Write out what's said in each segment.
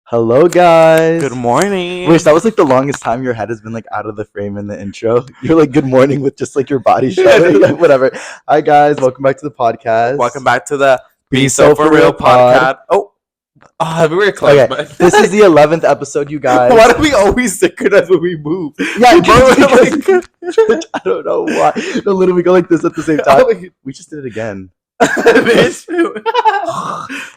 Hello, guys. Good morning. Wait, that was like the longest time your head has been like out of the frame in the intro. You're like, good morning with just like your body showing. Like, whatever. Hi, guys. Welcome back to the podcast. Welcome back to the Be So For Real podcast. We were close. Okay, But this is the 11th episode, you guys. Why do we always synchronize when we move? Yeah, Because I don't know why. No, literally, we go like this at the same time. We just did it again.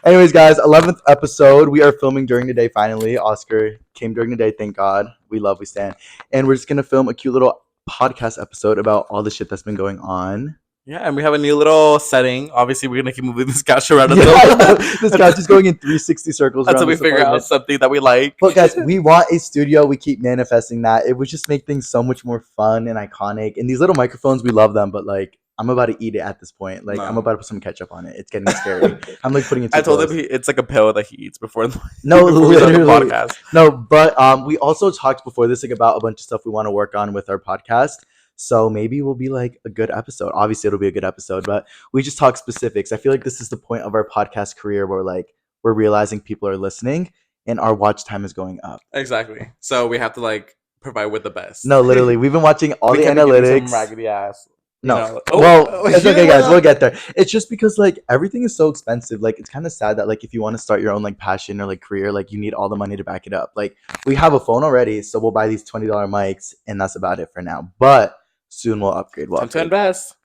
Anyways, guys, 11th episode. We are filming during the day finally. Oscar came during the day, thank God. We stand. And we're just going to film a cute little podcast episode about all the shit that's been going on. Yeah, and we have a new little setting. Obviously, we're going to keep moving this couch around. This couch is going in 360 circles. Until we figure out something that we like. But guys, we want a studio. We keep manifesting that. It would just make things so much more fun and iconic. And these little microphones, we love them, but like, I'm about to eat it at this point. Like, I'm about to put some ketchup on it. It's getting scary. I'm like putting it too I told close. him it's like a pill that he eats before the podcast. No, but we also talked before this like about a bunch of stuff we want to work on with our podcast. So maybe we'll be like a good episode. Obviously, it'll be a good episode, but we just talk specifics. I feel like this is the point of our podcast career where like we're realizing people are listening and our watch time is going up. Exactly. So we have to like provide with the best. No, literally, we've been watching all the analytics. Some raggedy ass. No. It's okay, guys. We'll get there. It's just because, like, everything is so expensive. Like, it's kind of sad that, like, if you want to start your own, like, passion or, like, career, like, you need all the money to back it up. Like, we have a phone already, so we'll buy these $20 mics, and that's about it for now. But soon we'll upgrade. Time to invest.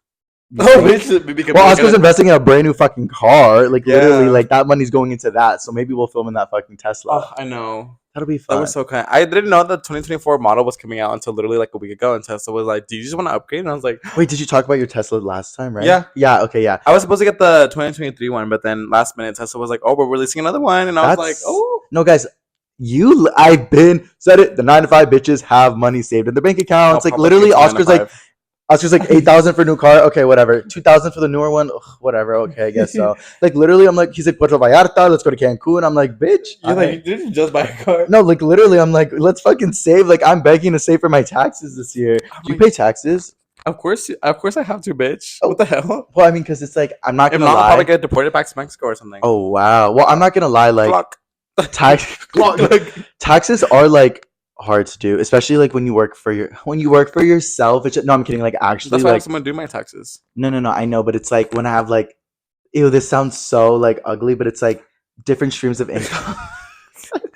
Oscar's investing in a brand new fucking car. Like, literally, like, that money's going into that. So maybe we'll film in that fucking Tesla. Oh, I know. That'll be fun. That was so kind. I didn't know the 2024 model was coming out until literally like a week ago. And Tesla was like, "Do you just want to upgrade?" And I was like, "Wait, did you talk about your Tesla last time, right?" Yeah. Yeah. Okay. Yeah. I was supposed to get the 2023 one, but then last minute Tesla was like, "Oh, we're releasing another one," and I was like, "Oh, no, guys." I've been said it. The 9-to-5 bitches have money saved in their bank accounts. Like literally, Oscar's like 8,000 for a new car. Okay, whatever. 2,000 for the newer one. Ugh, whatever. Okay, I guess so. Like literally, I'm like, he's like Puerto Vallarta. Let's go to Cancun. I'm like, bitch. You're like, didn't you just buy a car? No, like literally, I'm like, let's fucking save. Like I'm begging to save for my taxes this year. Do you pay taxes? Of course I have to, bitch. Oh. What the hell? Well, I mean, because it's like I'm not gonna lie. I'll probably get deported back to Mexico or something. Oh wow. Well, I'm not gonna lie. Like taxes are like hard to do, especially like when you work for yourself. No, I'm kidding. Like actually, that's why like, I have someone do my taxes. No, I know, but it's like when I have like, ew, this sounds so like ugly, but it's like different streams of income.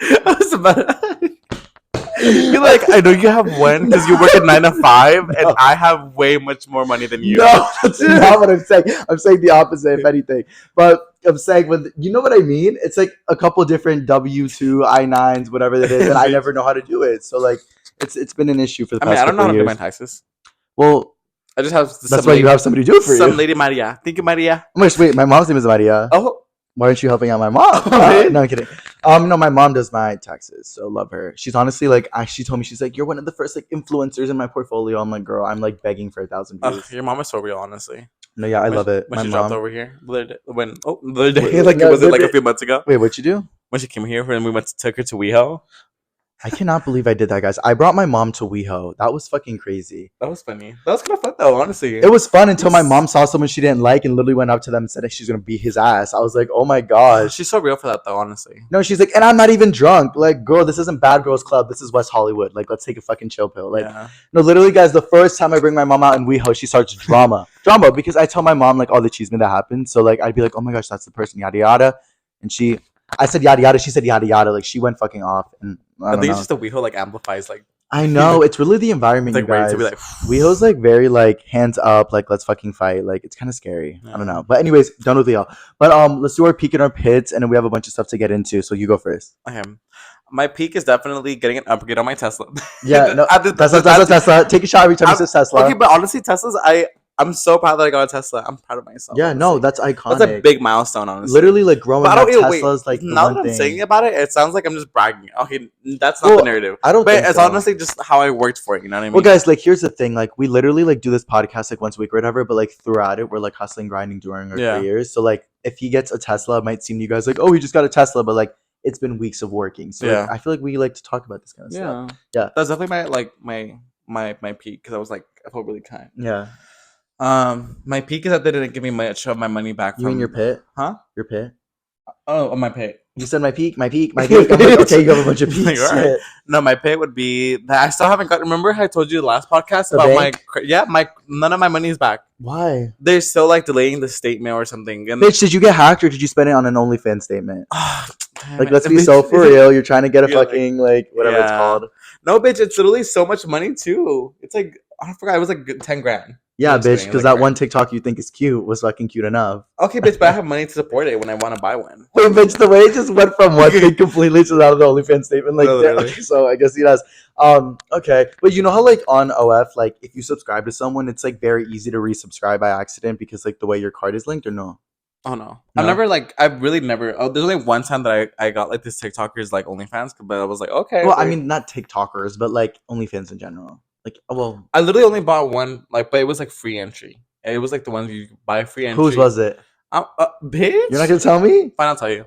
I was about you're like, I know you have one because you work at 9 to 5, and I have way much more money than you. No, that's not what I'm saying. I'm saying the opposite, if anything. But I'm saying, when you know what I mean? It's like a couple different W-2, I-9s, whatever it is, and I never know how to do it. So like, it's been an issue for the past I don't know how to years. do my taxes. Well, I just have. That's why you have somebody do it for you. Some lady Maria. Thank you, Maria. Wait, my mom's name is Maria. Oh. Why aren't you helping out my mom? No, I'm kidding. No, my mom does my taxes, so love her. She's honestly like, she told me, she's like, you're one of the first like influencers in my portfolio. I'm like, girl, I'm like begging for 1,000 views. Your mom is so real, honestly. No, yeah, I love it. When she dropped over here, the other day, like it was like a few months ago. Wait, what'd you do? When she came here and we took her to WeHo. I cannot believe I did that, guys. I brought my mom to WeHo. That was fucking crazy. That was funny. That was kind of fun, though, honestly. It was fun until my mom saw someone she didn't like and literally went up to them and said that she's going to beat his ass. I was like, oh my gosh. She's so real for that, though, honestly. No, she's like, and I'm not even drunk. Like, girl, this isn't Bad Girls Club. This is West Hollywood. Like, let's take a fucking chill pill. Like, no, literally, guys, the first time I bring my mom out in WeHo, she starts drama. Because I tell my mom, like, all the cheeseman that happened. So, like, I'd be like, oh my gosh, that's the person, yada, yada. And I said yada yada. She said yada yada. Like she went fucking off, and I think it's just the WeHo like amplifies like. I know it's really the environment, you guys. WeHo's like very like hands up, like let's fucking fight. Like it's kind of scary. Yeah. I don't know, but anyways, done with WeHo. But let's do our peek and our pits, and then we have a bunch of stuff to get into. So you go first. I am. My peak is definitely getting an upgrade on my Tesla. Yeah, no, Tesla. Take a shot every time you say Tesla. Okay, but honestly, Teslas, I'm so proud that I got a Tesla. I'm proud of myself. Yeah, honestly. No, that's iconic. That's a big milestone, honestly. Literally, like growing up, Tesla's like the now that I'm saying about it, it sounds like I'm just bragging. Okay, that's not the narrative. I don't. But it's honestly just how I worked for it. You know what I mean? Well, guys, like here's the thing. Like we literally like do this podcast like once a week or whatever, but like throughout it, we're like hustling, grinding during our careers. So like, if he gets a Tesla, it might seem to you guys like, oh, he just got a Tesla, but like it's been weeks of working. So like, I feel like we like to talk about this kind of stuff. Yeah, that's definitely my peak because I was like I felt really kind. Yeah. My peak is that they didn't give me much of my money back. You mean your pit? Huh? Your pit? Oh, my pit. You said my peak. I'm like, okay, you have a bunch of peaks. Like, right. No, my pay would be that I still haven't got. Remember how I told you the last podcast The about bank? my none of my money is back. Why? They're still like delaying the statement or something. And Bitch, did you get hacked or did you spend it on an OnlyFans statement? Like, it. let's be so for real. You're trying to get a fucking like whatever it's Yeah. called. No, bitch, it's literally so much money too. It's like I forgot. It was like 10 grand. Yeah, I'm just bitch, kidding, because like, that one TikTok you think is cute was fucking cute enough. Okay, bitch, but I have money to support it when I want to buy one. Wait, bitch, the way it just went from one thing completely to out of the OnlyFans statement, like, No, okay, so I guess he does. Okay, but you know how like on OF, like if you subscribe to someone, it's like very easy to resubscribe by accident because like the way your card is linked, or no? Oh no, I've really never. Oh, there's only one time that I got like this TikToker's like OnlyFans, but I was like, okay. Well, like, I mean, not TikTokers, but like OnlyFans in general. Like, well, I literally only bought one, like, but it was like free entry. It was like the ones you buy free entry. Whose was it? Bitch, you're not gonna tell me? Fine, I'll tell you.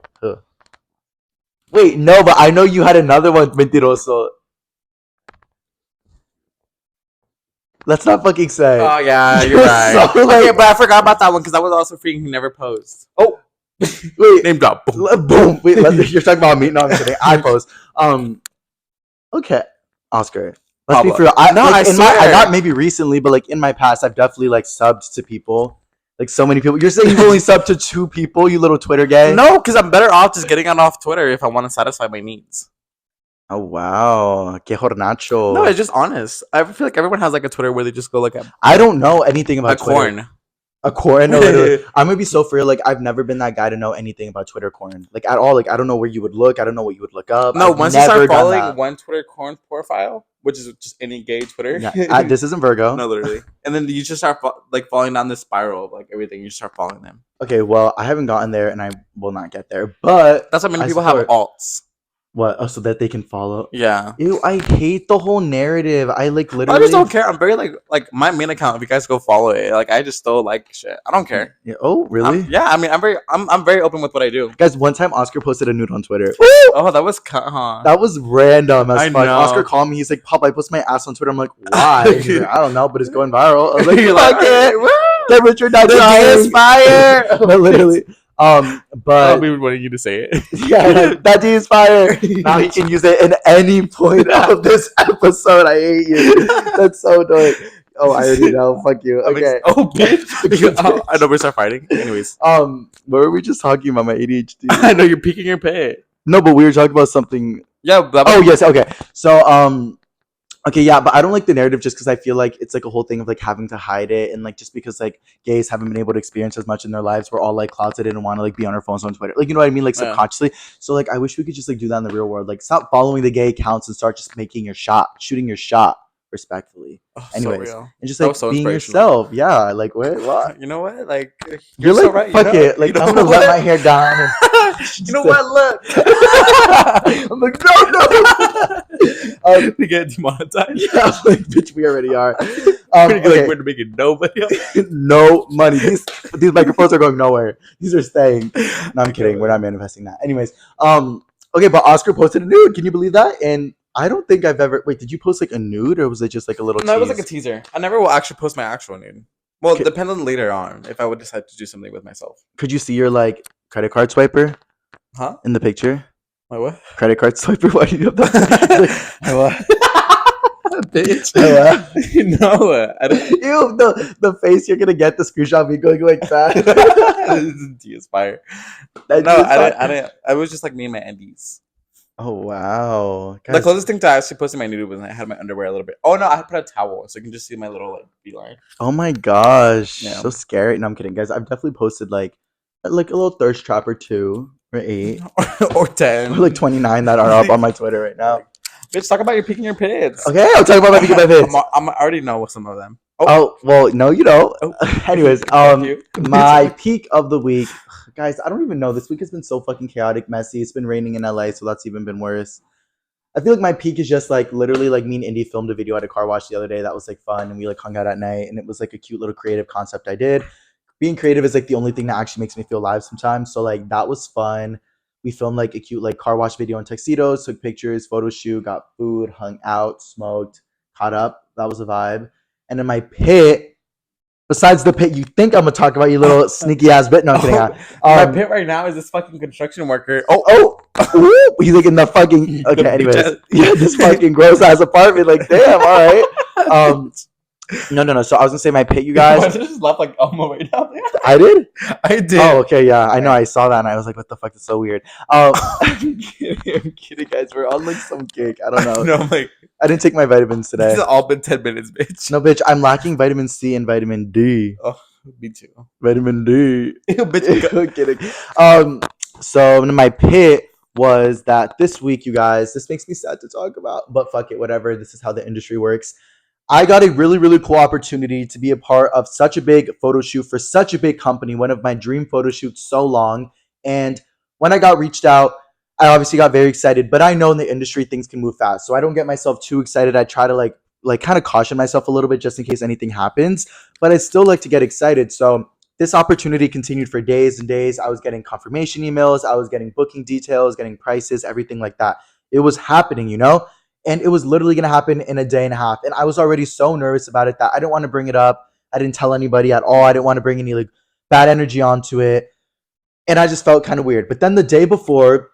Wait, no, but I know you had another one, mentiroso. Let's not fucking say. Oh yeah, you're right. So, like, okay, but I forgot about that one because that was also free and he never posed. Oh, wait, name drop. Boom. Wait, you're talking about me? No, I'm kidding. I post. Okay, Oscar. Let's be for real. I swear. Not maybe recently, but like in my past, I've definitely like subbed to people. Like so many people. You're saying you've only subbed to 2 people, you little Twitter gay? No, because I'm better off just getting on off Twitter if I want to satisfy my needs. Oh wow, que hornacho. No, it's just honest. I feel like everyone has like a Twitter where they just go like I don't know anything about Twitter. corn. A corn? No, literally. I'm gonna be so for real. Like I've never been that guy to know anything about Twitter corn. Like at all. Like I don't know where you would look. I don't know what you would look up. No, once you start following one Twitter corn profile, which is just any gay Twitter. Yeah, this isn't Virgo. No, literally. And then you just start like falling down this spiral of like everything. You start following them. Okay, well I haven't gotten there, and I will not get there. But that's why many people have alts. What? Oh, so that they can follow? Yeah. Ew, I hate the whole narrative. I like literally. I just don't care. I'm very like my main account. If you guys go follow it, like I just still like shit. I don't care. Yeah. Oh, really? Yeah. I mean, I'm very open with what I do. Guys, one time Oscar posted a nude on Twitter. Oh, that was that was random as fuck. Know. Oscar called me. He's like, "Pop, I post my ass on Twitter." I'm like, "Why?" He's like, I don't know, but it's going viral. I was like, "Fuck it, temperature not trying." Fire. But literally. But I'll be wanting you to say it. Yeah, that D is fire. Now he can use it in any point of this episode. I hate you. That's so annoying. Oh, I already know. Fuck you. Okay. Bitch. I know we start fighting. Anyways. What were we just talking about? My ADHD. I know you're peeking your pit. No, but we were talking about something. Yeah. Oh yes. Okay. So okay, yeah, but I don't like the narrative just because I feel like it's like a whole thing of like having to hide it, and like just because like gays haven't been able to experience as much in their lives, we're all like closeted and want to like be on our phones on Twitter, like you know what I mean, like subconsciously. So like I wish we could just like do that in the real world, like stop following the gay accounts and start just shooting your shot respectfly. Anyways, so and just like being yourself. Yeah, like what? You know what? Like you're like so right. Fuck it. Like I'm gonna let my hair down. You know what? Look. I'm like no. We get demonetized. Yeah, like bitch, we already are. Okay. Like we're making nobody. No money. These microphones are going nowhere. These are staying. No, I'm kidding. We're not manifesting that. Anyways, okay, but Oscar posted a nude. Can you believe that? And I don't think I've ever. Wait, did you post like a nude or was it just like a little? No, it was like a teaser. I never will actually post my actual nude. Well, it depends on later on if I would decide to do something with myself. Could you see your like credit card swiper? Huh? In the picture? My what? Credit card swiper? Why do you have that? My what? Bitch. No, I don't. Ew, the face you're gonna get the screenshot of me going like that. D is fire. I didn't. I was just like me and my undies. Oh wow! Guys. The closest thing to actually posting my nude was I had my underwear a little bit. Oh no, I put a towel so you can just see my little like beeline. Oh my gosh, yeah. So scary. No, I'm kidding, guys. I've definitely posted like a little thirst trap or 2 or 8 or 10 or like 29 that are up on my Twitter right now. Bitch, talk about your peeking your pits. Okay, I'll talk about my peeking my pits. I already know some of them. Oh well, no, you don't. Oh. Anyways, my peak of the week, guys. I don't even know. This week has been so fucking chaotic, messy. It's been raining in LA, so that's even been worse. I feel like my peak is just like literally like me and Indy filmed a video at a car wash the other day. That was like fun, and we like hung out at night, and it was like a cute little creative concept I did. Being creative is like the only thing that actually makes me feel alive sometimes. So like that was fun. We filmed like a cute like car wash video in tuxedos, took pictures, photo shoot, got food, hung out, smoked, caught up. That was a vibe. And then my pit Besides the pit you think I'm gonna talk about, you little sneaky ass bit. No, I'm kidding. My pit right now is this fucking construction worker. You think in the fucking okay? Anyways, yeah, this fucking gross ass apartment. Like, damn, all right. No. So I was gonna say my pit, you guys. I just left like all my way down there. I did. Oh, okay, yeah. I know. I saw that, and I was like, "What the fuck? It's so weird." I'm kidding, guys. We're on like some kick. I don't know. No, like I didn't take my vitamins today. It's all been 10 minutes, bitch. No, bitch. I'm lacking vitamin C and vitamin D. Oh, me too. Vitamin D. Bitch. I'm kidding. So my pit was that this week, you guys. This makes me sad to talk about, but fuck it, whatever. This is how the industry works. I got a really, really cool opportunity to be a part of such a big photo shoot for such a big company, one of my dream photo shoots so long. And when I got reached out, I obviously got very excited, but I know in the industry things can move fast. So I don't get myself too excited. I try to like kind of caution myself a little bit just in case anything happens, but I still like to get excited. So this opportunity continued for days and days. I was getting confirmation emails. I was getting booking details, getting prices, everything like that. It was happening, you know? And it was literally going to happen in a day and a half. And I was already so nervous about it that I didn't want to bring it up. I didn't tell anybody at all. I didn't want to bring any like bad energy onto it. And I just felt kind of weird. But then the day before,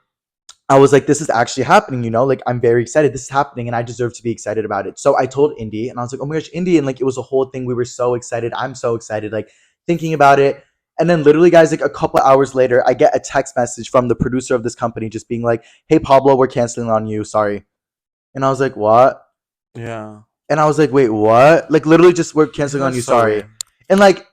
I was like, this is actually happening, you know? Like, I'm very excited. This is happening and I deserve to be excited about it. So I told Indy and I was like, oh my gosh, Indy. And like, it was a whole thing. We were so excited. I'm so excited, like thinking about it. And then literally, guys, like a couple hours later, I get a text message from the producer of this company just being like, hey, Pablo, we're canceling on you. Sorry. And I was like, what? Yeah. And I was like, wait, what? Like, literally just, we're canceling on you, sorry. Weird. And like,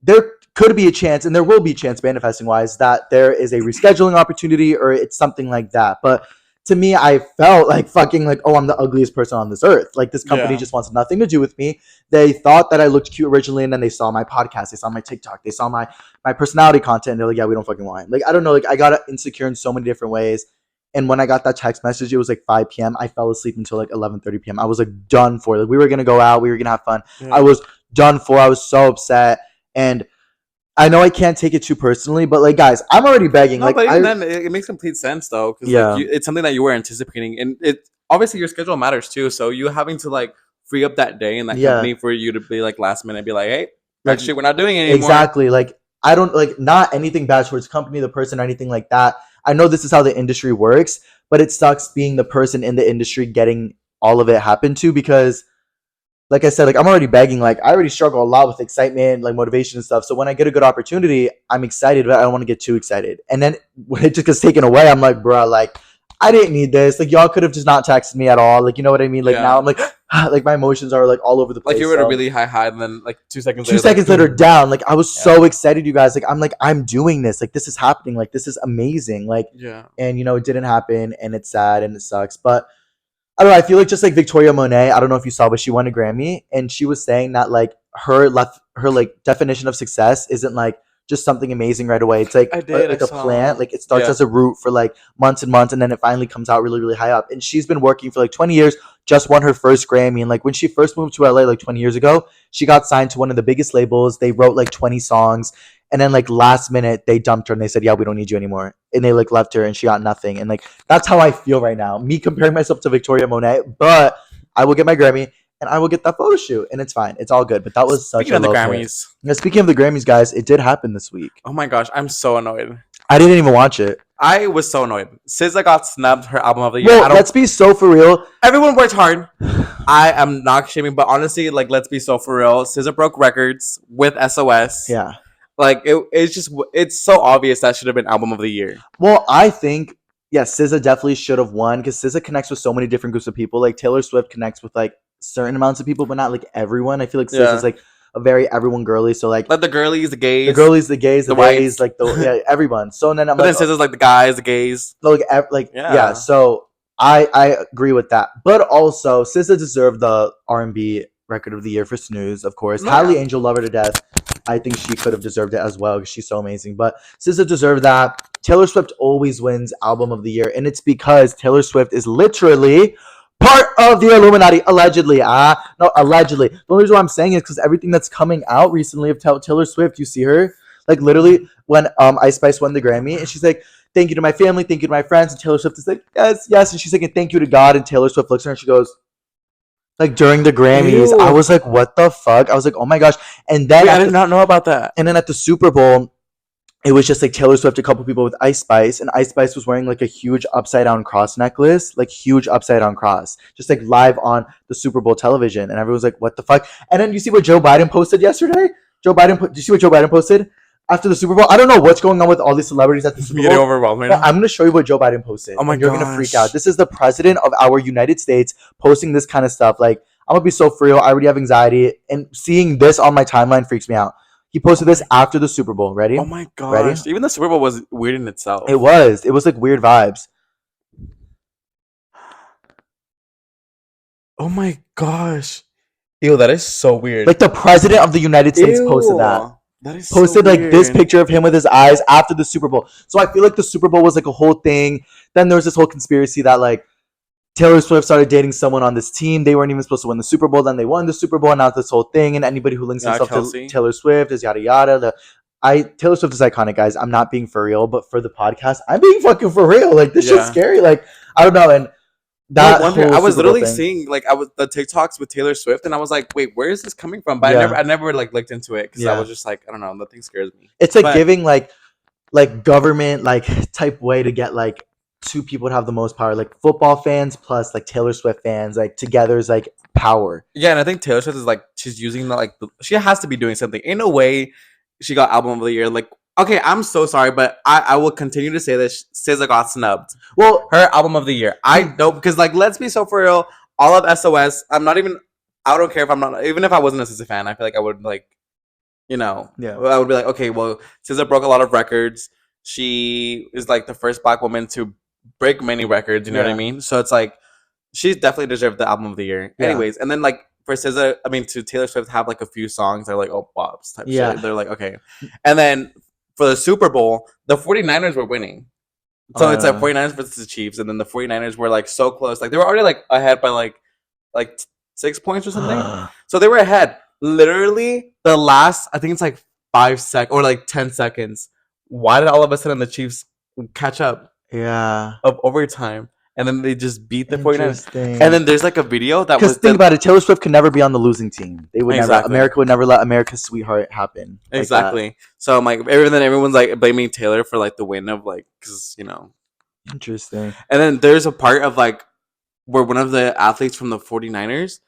there could be a chance, and there will be a chance, manifesting-wise, that there is a rescheduling opportunity or it's something like that. But to me, I felt like fucking like, oh, I'm the ugliest person on this earth. Like, this company just wants nothing to do with me. They thought that I looked cute originally, and then they saw my podcast, they saw my TikTok, they saw my personality content, and they're like, yeah, we don't fucking want it. Like, I don't know, like, I got insecure in so many different ways. And when I got that text message, it was like 5 p.m. I fell asleep until like 11:30 p.m. I was like done for. Like, we were going to go out. We were going to have fun. Yeah. I was done for. I was so upset. And I know I can't take it too personally, but like, guys, I'm already begging. No, like, but even then, it makes complete sense though. Cause yeah. Like, it's something that you were anticipating. And it obviously your schedule matters too. So you having to like free up that day in that company for you to be like last minute, be like, hey, actually, we're not doing it anymore. Exactly. Like, I don't like not anything bad towards company, the person, or anything like that. I know this is how the industry works, but it sucks being the person in the industry getting all of it happen to, because like I said, like I'm already begging, like I already struggle a lot with excitement, like motivation and stuff. So when I get a good opportunity, I'm excited, but I don't want to get too excited. And then when it just gets taken away, I'm like, bruh, like I didn't need this. Like y'all could have just not texted me at all. Like, you know what I mean? Like now I'm like, like my emotions are like all over the place. Like you were at a really high, and then like 2 seconds later, down. Like I was so excited, you guys. Like I'm doing this. Like this is happening. Like this is amazing. Like and you know it didn't happen, and it's sad and it sucks. But I don't know. I feel like just like Victoria Monet. I don't know if you saw, but she won a Grammy, and she was saying that like her like definition of success isn't like just something amazing right away. It's like a plant. Like it starts as a root for like months and months, and then it finally comes out really, really high up. And she's been working for like 20 years, just won her first Grammy. And like when she first moved to LA like 20 years ago, she got signed to one of the biggest labels. They wrote like 20 songs. And then like last minute they dumped her and they said, yeah, we don't need you anymore. And they like left her and she got nothing. And like that's how I feel right now. Me comparing myself to Victoria Monet, but I will get my Grammy. And I will get that photo shoot, and it's fine. It's all good. But that was such a low Grammys. Yeah, speaking of the Grammys, guys, it did happen this week. Oh my gosh, I'm so annoyed. I didn't even watch it. I was so annoyed. SZA got snubbed her album of the year. Well, let's be so for real. Everyone worked hard. I am not shaming, but honestly, like, let's be so for real. SZA broke records with SOS. Yeah. Like, it's so obvious that should have been album of the year. Well, I think, yeah, SZA definitely should have won because SZA connects with so many different groups of people. Like, Taylor Swift connects with, like, certain amounts of people, but not like everyone. I feel like SZA is like a very everyone girly. So like the girlies, the gays, the gays, like everyone. So then then SZA's like the guys, the gays. Yeah. So I agree with that, but also SZA deserved the R&B record of the year for Snooze, of course. Hallie Angel, love her to death. I think she could have deserved it as well because she's so amazing. But SZA deserved that. Taylor Swift always wins album of the year, and it's because Taylor Swift is literally part of the Illuminati, allegedly. No, allegedly. The only reason why I'm saying is because everything that's coming out recently of Taylor Swift, you see her, like literally when Ice Spice won the Grammy, and she's like, thank you to my family, thank you to my friends, and Taylor Swift is like, yes, and she's like, and thank you to God, and Taylor Swift looks at her and she goes, like during the Grammys. Ew. I was like, what the fuck? I was like, oh my gosh. And then I did not know about that. And then at the Super Bowl, it was just like Taylor Swift, a couple people with Ice Spice, and Ice Spice was wearing like a huge upside down cross necklace, like huge upside down cross, just like live on the Super Bowl television. And everyone was like, what the fuck? And then you see what Joe Biden posted yesterday? Do you see what Joe Biden posted after the Super Bowl? I don't know what's going on with all these celebrities at the Super Bowl. Getting overwhelmed right now. I'm going to show you what Joe Biden posted. Oh my god. You're going to freak out. This is the president of our United States posting this kind of stuff. Like, I'm going to be so for real. I already have anxiety. And seeing this on my timeline freaks me out. He posted this after the Super Bowl. Ready? Oh my gosh. Ready? Even the Super Bowl was weird in itself. It was. It was like weird vibes. Oh my gosh. Ew, that is so weird. Like the president of the United States posted that. That is posted so like this picture of him with his eyes after the Super Bowl. So I feel like the Super Bowl was like a whole thing. Then there was this whole conspiracy that like Taylor Swift started dating someone on this team. They weren't even supposed to win the Super Bowl. Then they won the Super Bowl. And now it's this whole thing. And anybody who links himself to Taylor Swift is yada yada. Taylor Swift is iconic, guys. I'm not being for real, but for the podcast, I'm being fucking for real. Like this shit's scary. Like I don't know. And that I was literally seeing like the TikToks with Taylor Swift, and I was like, wait, where is this coming from? But I never like looked into it because I was just like, I don't know, nothing scares me. It's like giving like government like type way to get like two people to have the most power, like football fans plus like Taylor Swift fans, like together is like power. Yeah, and I think Taylor Swift is like she's using she has to be doing something. In a way, she got album of the year. Like, okay, I'm so sorry, but I will continue to say this. SZA got snubbed. Well, her album of the year. I know because like let's be so for real. All of SOS. I don't care if I'm not. Even if I wasn't a SZA fan, I feel like I would like, I would be like, okay, well, SZA broke a lot of records. She is like the first Black woman to break many records. You know what I mean? So it's like she's definitely deserved the album of the year. Yeah. Anyways, and then like for SZA, to Taylor Swift have like a few songs that are like bops type shit. They're like okay, and then for the Super Bowl, the 49ers were winning. So it's like 49ers versus the Chiefs, and then the 49ers were like so close. Like they were already like ahead by like 6 points or something. So they were ahead. Literally the last, I think it's like 5 seconds or like 10 seconds. Why did all of a sudden the Chiefs catch up? Yeah. Of overtime. And then they just beat the 49ers. And then there's like a video that was... Because think about it. Taylor Swift could never be on the losing team. They would never... America would never let America's sweetheart happen. Exactly. Like so I'm like... And then everyone's like blaming Taylor for like the win of like... Because, Interesting. And then there's a part of like... Where one of the athletes from the 49ers...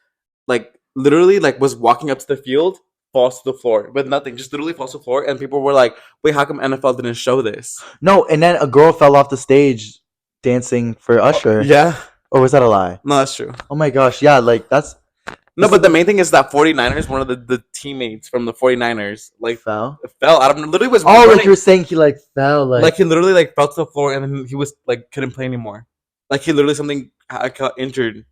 Like literally like was walking up to the field... Falls to the floor with nothing, just literally falls to the floor, and people were like, "Wait, how come NFL didn't show this?" No, and then a girl fell off the stage dancing for Usher. Yeah, or was that a lie? No, that's true. Oh my gosh, yeah, like that's no, but the main thing is that 49ers, one of the teammates from the 49ers, like fell out of literally was. Oh, running. Like you're saying he like fell, like he literally like fell to the floor, and then he was like couldn't play anymore. Like he literally got injured.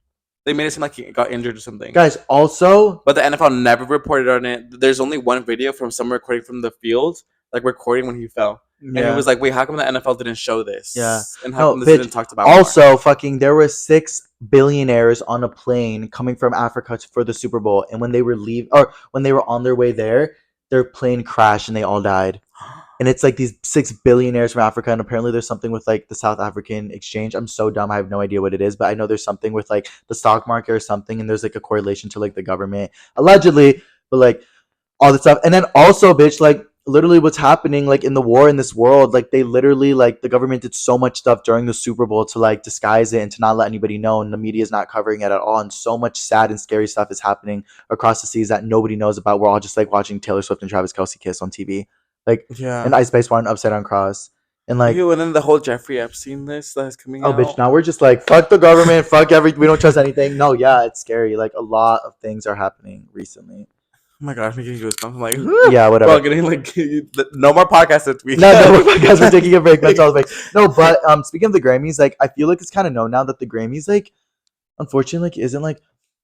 They made it seem like he got injured or something. Guys, also... But the NFL never reported on it. There's only one video from someone recording from the field, like recording when he fell. Yeah. And it was like, wait, how come the NFL didn't show this? Yeah. And how come this didn't talked about also, more? There were 6 billionaires on a plane coming from Africa for the Super Bowl. And when they were when they were on their way there, their plane crashed and they all died. And it's like these 6 billionaires from Africa, and apparently there's something with like the South African exchange. I'm so dumb, I have no idea what it is, but I know there's something with like the stock market or something, and there's like a correlation to like the government, allegedly, but like all this stuff. And then also, bitch, like literally what's happening like in the war in this world, like they literally like the government did so much stuff during the Super Bowl to like disguise it and to not let anybody know, and the media is not covering it at all. And so much sad and scary stuff is happening across the seas that nobody knows about. We're all just like watching Taylor Swift and Travis Kelce kiss on TV. Like, yeah, and Ice Spice won an upside down cross. And like, and then the whole Jeffrey Epstein list that's coming out. Oh, bitch, now we're just like, fuck the government, fuck we don't trust anything. No, yeah, it's scary. Like, a lot of things are happening recently. Oh my god, I'm getting goosebumps. I'm like, yeah, whatever. Bro, getting like, no more podcasts this week. No more podcasts. We're taking a break. That's all. No, but speaking of the Grammys, like, I feel like it's kind of known now that the Grammys, like, unfortunately, like, isn't like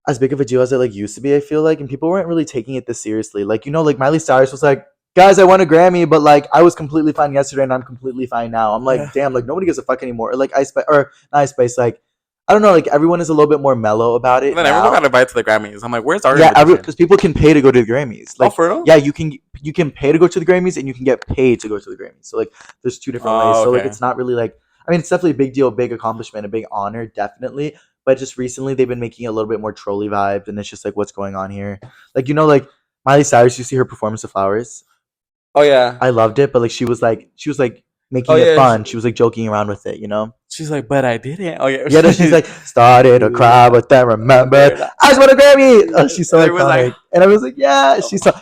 as big of a deal as it like used to be. I feel like, and people weren't really taking it this seriously. Like, like Miley Cyrus was like, guys, I won a Grammy, but like I was completely fine yesterday and I'm completely fine now. I'm like, damn, like nobody gives a fuck anymore. Or like Ice Spice, or not Ice Spice, like I don't know, like everyone is a little bit more mellow about it. And then everyone got invited to the Grammys. I'm like, where's our because people can pay to go to the Grammys. Like, for real? Yeah, you can pay to go to the Grammys and you can get paid to go to the Grammys. So like, there's 2 different ways. So like, it's not really like, I mean, it's definitely a big deal, big accomplishment, a big honor, definitely. but just recently they've been making it a little bit more trolly vibes, and it's just like, what's going on here? Like, you know, like Miley Cyrus, you see her performance of Flowers. Oh yeah, I loved it, but like she was like making it fun. She was like joking around with it, you know. She's like, but I didn't. Oh yeah, Yeah. No, she's like, started to cry, but then remembered I just want a Grammy. Oh, she's so iconic. Like, and I was like, yeah,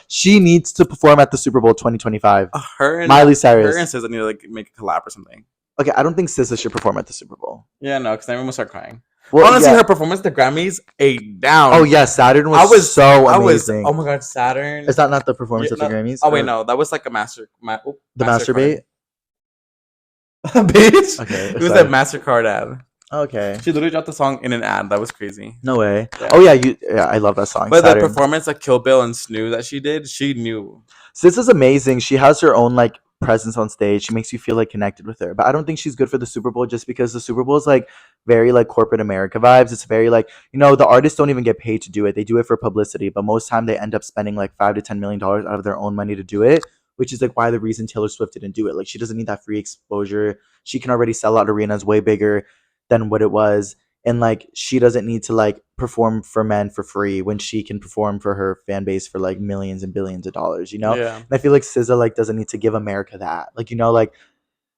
she needs to perform at the Super Bowl 2025. Miley Cyrus. Her and SZA need to like make a collab or something. Okay, I don't think SZA should perform at the Super Bowl. Yeah, no, because everyone will start crying. Well, honestly, her performance at the Grammys, down. Oh yeah, Saturn was so amazing. Oh my god, Saturn. Is that not the performance at the Grammys? Oh wait, no, that was like a masturbate. Bitch. Okay, it was that MasterCard ad. Okay. She literally dropped the song in an ad. That was crazy. No way. Yeah. Oh yeah, I love that song. But Saturn. The performance like Kill Bill and Snoo that she did, she knew. Sis is amazing. She has her own like presence on stage. She makes you feel like connected with her. But I don't think she's good for the Super Bowl just because the Super Bowl is like very like corporate America vibes. It's very like, you know, the artists don't even get paid to do it. They do it for publicity, but most time they end up spending like $5 to $10 million out of their own money to do it, which is like why the reason Taylor Swift didn't do it. Like she doesn't need that free exposure. She can already sell out arenas way bigger than what it was. And like she doesn't need to like perform for men for free when she can perform for her fan base for like millions and billions of dollars, you know? Yeah. And I feel like SZA like doesn't need to give America that. Like, you know, like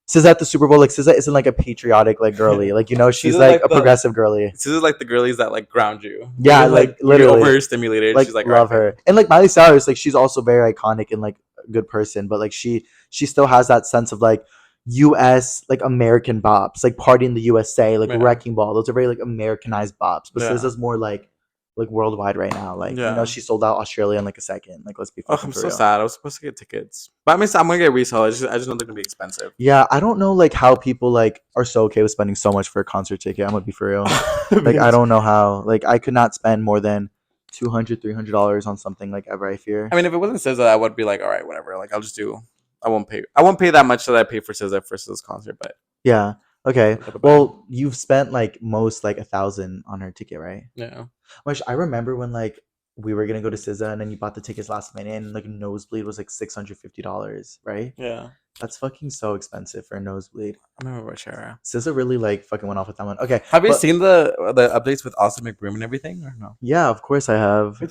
SZA at the Super Bowl, like SZA isn't like a patriotic like girly. Like, you know, she's like a progressive girly. SZA's like the girlies that like ground you. Yeah, like literally overstimulated. Like, she's like love her. And like Miley Cyrus, like she's also very iconic and like a good person, but like she still has that sense of like US like American bops, like Party in the USA, like Wrecking Ball. Those are very like Americanized bops. But SZA's more like worldwide right now. Like, you know, she sold out Australia in like a second. Like, let's be fucking I'm so sad. I was supposed to get tickets. But I mean, I'm gonna get resale. I just know they're gonna be expensive. Yeah, I don't know like how people like are so okay with spending so much for a concert ticket. I'm gonna be for real. Like, I don't know how. Like, I could not spend more than $200-$300 on something like ever, I fear. I mean, if it wasn't SZA, I would be like, all right, whatever. Like, I'll just do. I won't pay that much that I pay for SZA for SZA's concert, but yeah. Okay. Well, you've spent like most like $1,000 on her ticket, right? Yeah. Which I remember when like we were gonna go to SZA and then you bought the tickets last minute and like a nosebleed was like $650, right? Yeah. That's fucking so expensive for a nosebleed. I remember what Shara. SZA really like fucking went off with that one. Okay. Have you seen the updates with Austin McBroom and everything or no? Yeah, of course I have.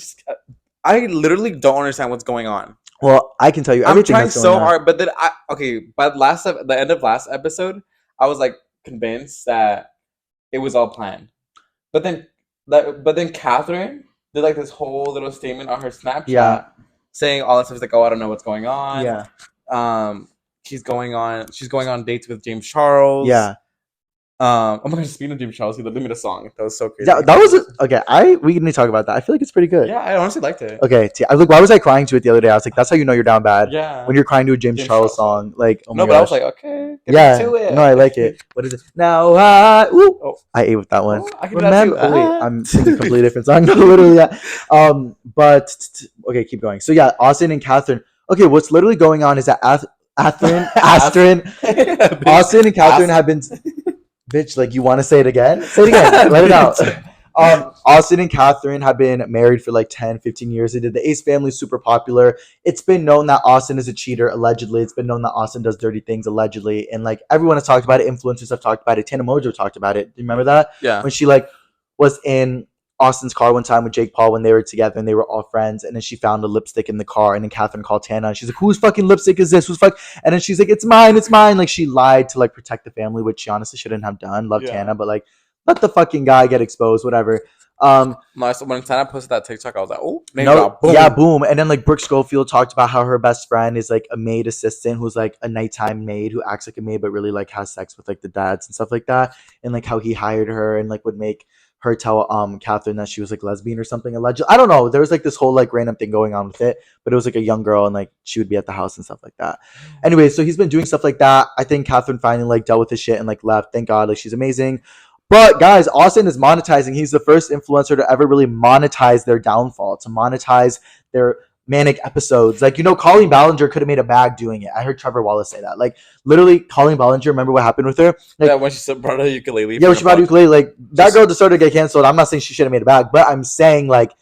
I literally don't understand what's going on. Well, I can tell you everything. I'm trying so hard, but then by the end of last episode, I was like convinced that it was all planned. But then Catherine did like this whole little statement on her Snapchat saying all that stuff. It's like, oh, I don't know what's going on. Yeah. She's going on dates with James Charles. Yeah. Oh my god, speaking of James Charles, he made a song. That was so crazy. Yeah, that was okay. We need to talk about that. I feel like it's pretty good. Yeah, I honestly liked it. Okay, why was I crying to it the other day? I was like, that's how you know you're down bad. Yeah. When you're crying to a James Charles song, like, oh my gosh. But I was like, okay. Yeah. To it. No, I like it. What is it? Now I ate with that one. I can do that too. Wait, I'm singing a completely different song. Literally, yeah. But okay, keep going. So yeah, Austin and Catherine. Okay, what's literally going on is that Austin and Catherine have been. Bitch, like, you want to say it again? Say it again. Let it out. Austin and Catherine have been married for like 10, 15 years. They did the Ace Family, super popular. It's been known that Austin is a cheater, allegedly. It's been known that Austin does dirty things, allegedly. And like everyone has talked about it. Influencers have talked about it. Tana Mojo talked about it. Do you remember that? Yeah. When she like was in Austin's car one time with Jake Paul when they were together and they were all friends, and then she found a lipstick in the car, and then Catherine called Tana and she's like, whose fucking lipstick is this? And then she's like, it's mine. Like, she lied to like protect the family, which she honestly shouldn't have done. Love Tana, but like, let the fucking guy get exposed, whatever. When Tana posted that TikTok, I was like, oh, boom. Yeah, boom. And then like Brooke Schofield talked about how her best friend is like a maid assistant who's like a nighttime maid who acts like a maid but really like has sex with like the dads and stuff like that, and like how he hired her and like would make her tell Catherine that she was like lesbian or something allegedly. I don't know. There was like this whole like random thing going on with it, but it was like a young girl and like she would be at the house and stuff like that. Anyway, so he's been doing stuff like that. I think Catherine finally like dealt with his shit and like left. Thank God. Like, she's amazing. But guys, Austin is monetizing. He's the first influencer to ever really monetize their downfall, to monetize their manic episodes. Like, you know, Colleen Ballinger could have made a bag doing it. I heard Trevor Wallace say that. Like, literally, Colleen Ballinger, remember what happened with her? Like, yeah, when she brought a ukulele. Yeah, when she brought a ukulele. Like, that girl just started to get canceled. I'm not saying she should have made a bag, but I'm saying, like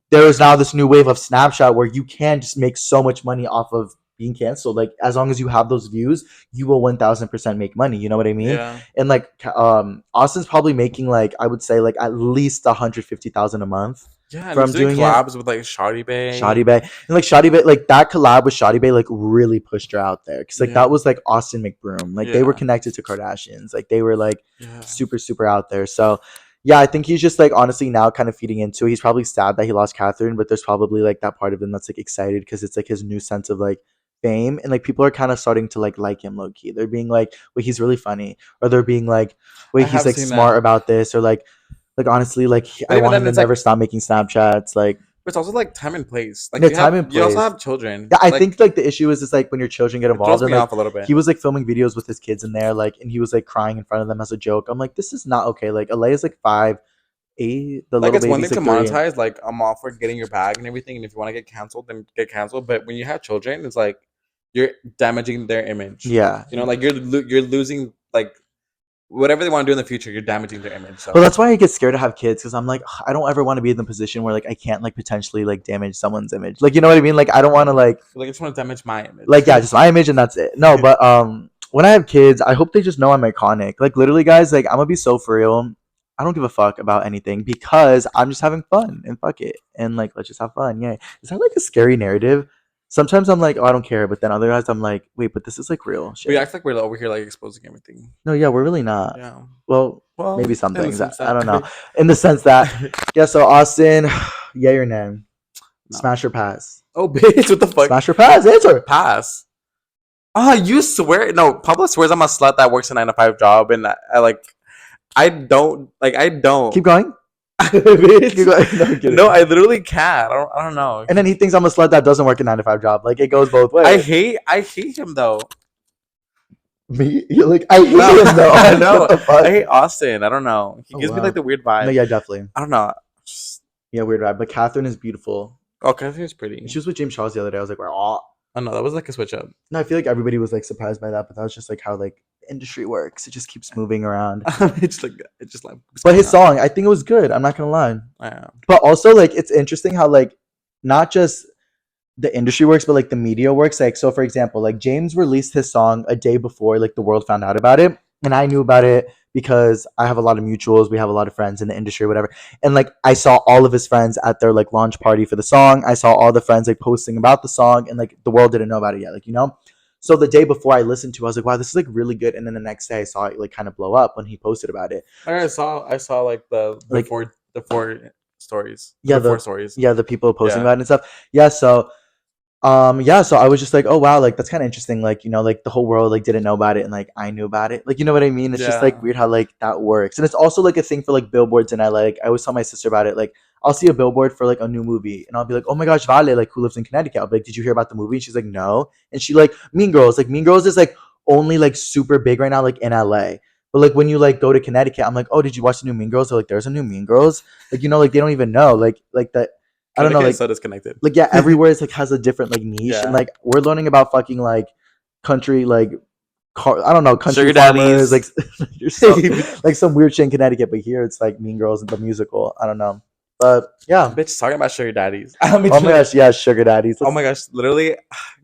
there is now this new wave of Snapchat where you can just make so much money off of being canceled. Like as long as you have those views, you will 1000% make money. You know what I mean? Yeah. And like Austin's probably making like I would say like at least 150,000 a month. Yeah, from doing collabs with like Shawty Bae. And like Shawty Bae, like that collab with Shawty Bae like really pushed her out there because like that was like Austin McBroom. Like they were connected to Kardashians. Like they were like super out there. So yeah, I think he's just like honestly now kind of feeding into it. He's probably sad that he lost Catherine, but there's probably like that part of him that's like excited because it's like his new sense of like fame, and like people are kind of starting to like him low key. They're being like, wait, he's really funny, or they're being like, wait, he's like smart about this, or like honestly, like I want him to never stop making Snapchats. Like, but it's also like time and place. Like and place. You also have children. Yeah, I think like the issue is like when your children get involved. It throws me off a little bit. He was like filming videos with his kids in there, like, and he was like crying in front of them as a joke. I'm like, this is not okay. Like, Alea is like 5, 8. The like little it's one thing to 3. monetize. Like I'm all for getting your bag and everything, and if you want to get canceled, then get canceled. But when you have children, it's like you're damaging their image. Yeah, you know, like you're losing like. Whatever they want to do in the future, you're damaging their image. So. Well, that's why I get scared to have kids because I'm like, I don't ever want to be in the position where like I can't like potentially like damage someone's image. Like, you know what I mean? Like, I don't want to like I just want to damage my image. Like, yeah, just my image and that's it. No, but when I have kids, I hope they just know I'm iconic. Like, literally, guys, like I'm gonna be so for real. I don't give a fuck about anything because I'm just having fun and fuck it and like let's just have fun. Yeah, is that like a scary narrative? Sometimes I'm like, oh, I don't care, but then other times I'm like, wait, but this is like real shit. We act like we're over here like exposing everything. No, yeah, we're really not. Yeah. Well, maybe some things. I don't know. In the sense that, yeah. So Austin, yay or nay? No. Smash or pass? Oh, bitch! What the fuck? Smash or pass? Answer. Pass. Oh, you swear? No, Pablo swears I'm a slut that works a 9-to-5 job, and I don't. Keep going. No, I literally can't. I don't know. And then he thinks I'm a slut that doesn't work a 9-to-5 job. Like it goes both ways. I hate him though. Me? You're like I hate him though. I know. I hate Austin. I don't know. He gives me like the weird vibe. No, yeah, definitely. I don't know. Yeah, weird vibe. But Catherine is beautiful. Oh, Catherine is pretty. She was with James Charles the other day. I was like, oh. I know that was like a switch up. No, I feel like everybody was like surprised by that, but that was just like how like industry works. It just keeps moving around. it's like. But his song, I think it was good. I'm not gonna lie. Yeah. But also like it's interesting how like not just the industry works, but like the media works. Like so, for example, like James released his song a day before like the world found out about it, and I knew about it because I have a lot of mutuals. We have a lot of friends in the industry or whatever. And like I saw all of his friends at their like launch party for the song. I saw all the friends like posting about the song, and like the world didn't know about it yet. Like, you know. So the day before I listened to it, I was like, wow, this is like really good. And then the next day I saw it like kind of blow up when he posted about it. I saw like the four stories. Yeah, the 4 stories. Yeah, the people posting about it and stuff. Yeah, so so I was just like, oh wow, like that's kind of interesting. Like, you know, like the whole world like didn't know about it and like I knew about it. Like, you know what I mean? It's just like weird how like that works. And it's also like a thing for like billboards in LA. Like I always tell my sister about it. Like I'll see a billboard for like a new movie and I'll be like, oh my gosh, Vale, like who lives in Connecticut? I'll be like, did you hear about the movie? And she's like, no. And she like Mean Girls. Like Mean Girls is like only like super big right now, like in LA. But like when you like go to Connecticut, I'm like, oh, did you watch the new Mean Girls? They're like, there's a new Mean Girls. Like, you know, like they don't even know. Like that. I don't know, like so disconnected. Like yeah, everywhere is like has a different like niche, and like we're learning about fucking like country like I don't know, country sugar farmers, daddies. like you're so, like some weird shit in Connecticut, but here it's like Mean Girls and the musical. I don't know, but yeah, bitch, talking about sugar daddies. Oh my gosh, yeah, sugar daddies. Oh my gosh, literally,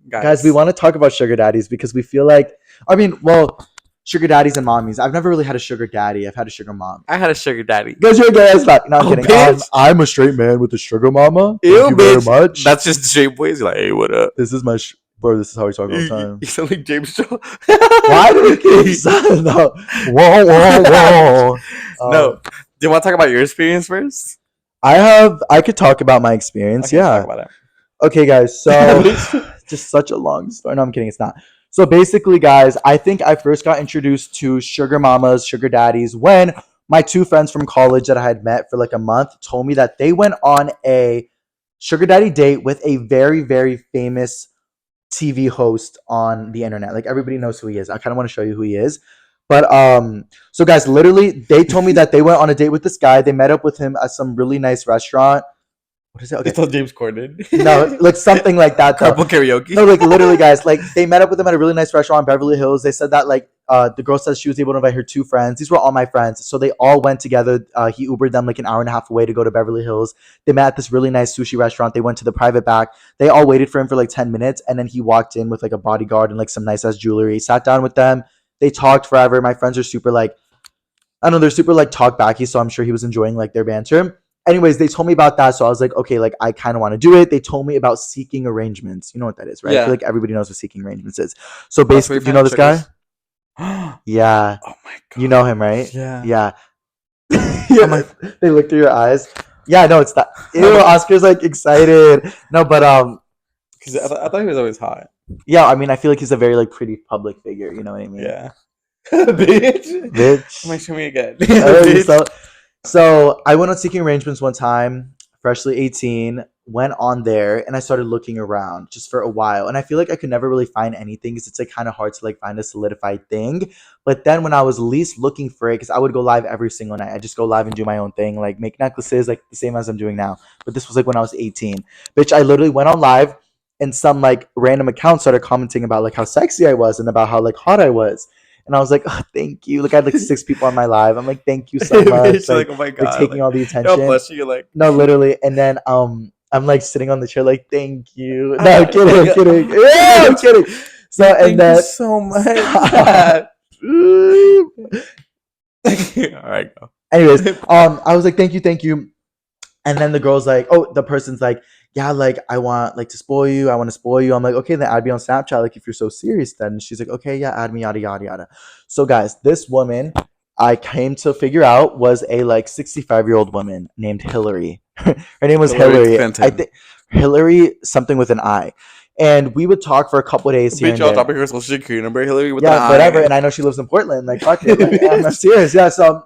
guys, we want to talk about sugar daddies because we feel like, I mean, well. Sugar daddies and mommies. I've never really had a sugar daddy. I've had a sugar mom. I had a sugar daddy. Because you're a gay ass fuck. No, I'm kidding. I'm a straight man with a sugar mama. Thank you very much. That's just straight boys. You're like, hey, what up? This is my bro. This is how we talk all the time. You sound like James Shaw. Why do we keep saying no? Whoa, whoa, whoa. No. Do you want to talk about your experience first? I could talk about my experience. Okay, yeah. Talk about it. Okay, guys. So, just such a long story. No, I'm kidding. It's not. So basically, guys, I think I first got introduced to sugar mamas, sugar daddies when my 2 friends from college that I had met for like a month told me that they went on a sugar daddy date with a very, very famous TV host on the internet. Like everybody knows who he is. I kind of want to show you who he is. But so guys, literally, they told me that they went on a date with this guy. They met up with him at some really nice restaurant. What is it? Okay. It's all James Corden. No, like something like that. Carpool karaoke. No, like literally, guys, like they met up with them at a really nice restaurant in Beverly Hills. They said that like the girl says she was able to invite her 2 friends. These were all my friends. So they all went together. He Ubered them like an hour and a half away to go to Beverly Hills. They met at this really nice sushi restaurant. They went to the private back. They all waited for him for like 10 minutes. And then he walked in with like a bodyguard and like some nice ass jewelry. Sat down with them. They talked forever. My friends are super like, I don't know, they're super like talk backy. So I'm sure he was enjoying like their banter. Anyways, they told me about that. So I was like, okay, like I kind of want to do it. They told me about seeking arrangements. You know what that is, right? I feel like everybody knows what seeking arrangements is. So basically, do you know this guy? Yeah. Oh my God. You know him, right? Yeah. Yeah. Yeah. They look through your eyes. Yeah, no, it's that. Ew, Oscar's like excited. No, but because I thought he was always hot. Yeah, I mean, I feel like he's a very like pretty public figure. You know what I mean? Yeah. Bitch. Show me again. So I went on seeking arrangements one time, freshly 18, went on there, and I started looking around just for a while. And I feel like I could never really find anything because it's like kind of hard to like find a solidified thing. But then when I was least looking for it, because I would go live every single night. I just go live and do my own thing, like make necklaces, like the same as I'm doing now. But this was like when I was 18. Bitch, I literally went on live and some like random account started commenting about like how sexy I was and about how like hot I was. And I was like, oh, thank you. Like I had like 6 people on my live. I'm like, thank you so much. Like, oh my God. Like taking all the attention. No, bless you. Like no, literally. And then I'm like sitting on the chair, like, thank you. No, I'm kidding. Yeah, I'm kidding. So and then you so much. All right, go. Anyways, I was like, thank you. And then the girl's like, oh, the person's like, yeah, like I want like to spoil you. I want to spoil you. I'm like, okay, then add me on Snapchat. Like if you're so serious, then she's like, okay, yeah, add me, yada yada yada. So guys, this woman I came to figure out was a like 65-year-old woman named Hillary. Her name was Hillary. I think Hillary something with an I. And we would talk for a couple of days here. Bitch, I'll drop her social security number, Hillary. With whatever. And I know she lives in Portland. Like, fuck it. Like, I'm serious. Yeah. So,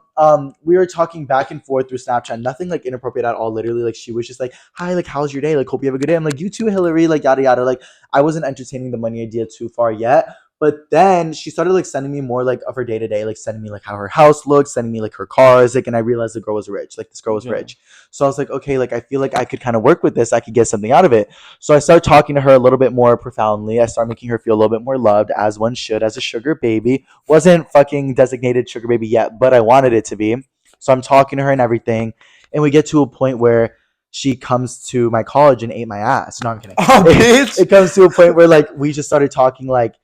we were talking back and forth through Snapchat. Nothing like inappropriate at all. Literally, like she was just like, "Hi, like, how's your day? Like, hope you have a good day." I'm like, "You too, Hillary." Like, yada yada. Like, I wasn't entertaining the money idea too far yet. But then she started like sending me more like of her day to day, like sending me like how her house looked, sending me like her cars, like, and I realized the girl was rich. Like this girl was rich. So I was like, okay, like I feel like I could kind of work with this. I could get something out of it. So I started talking to her a little bit more profoundly. I started making her feel a little bit more loved, as one should, as a sugar baby. Wasn't fucking designated sugar baby yet, but I wanted it to be. So I'm talking to her and everything, and we get to a point where she comes to my college and ate my ass. No, I'm kidding. Oh, bitch. It comes to a point where like we just started talking like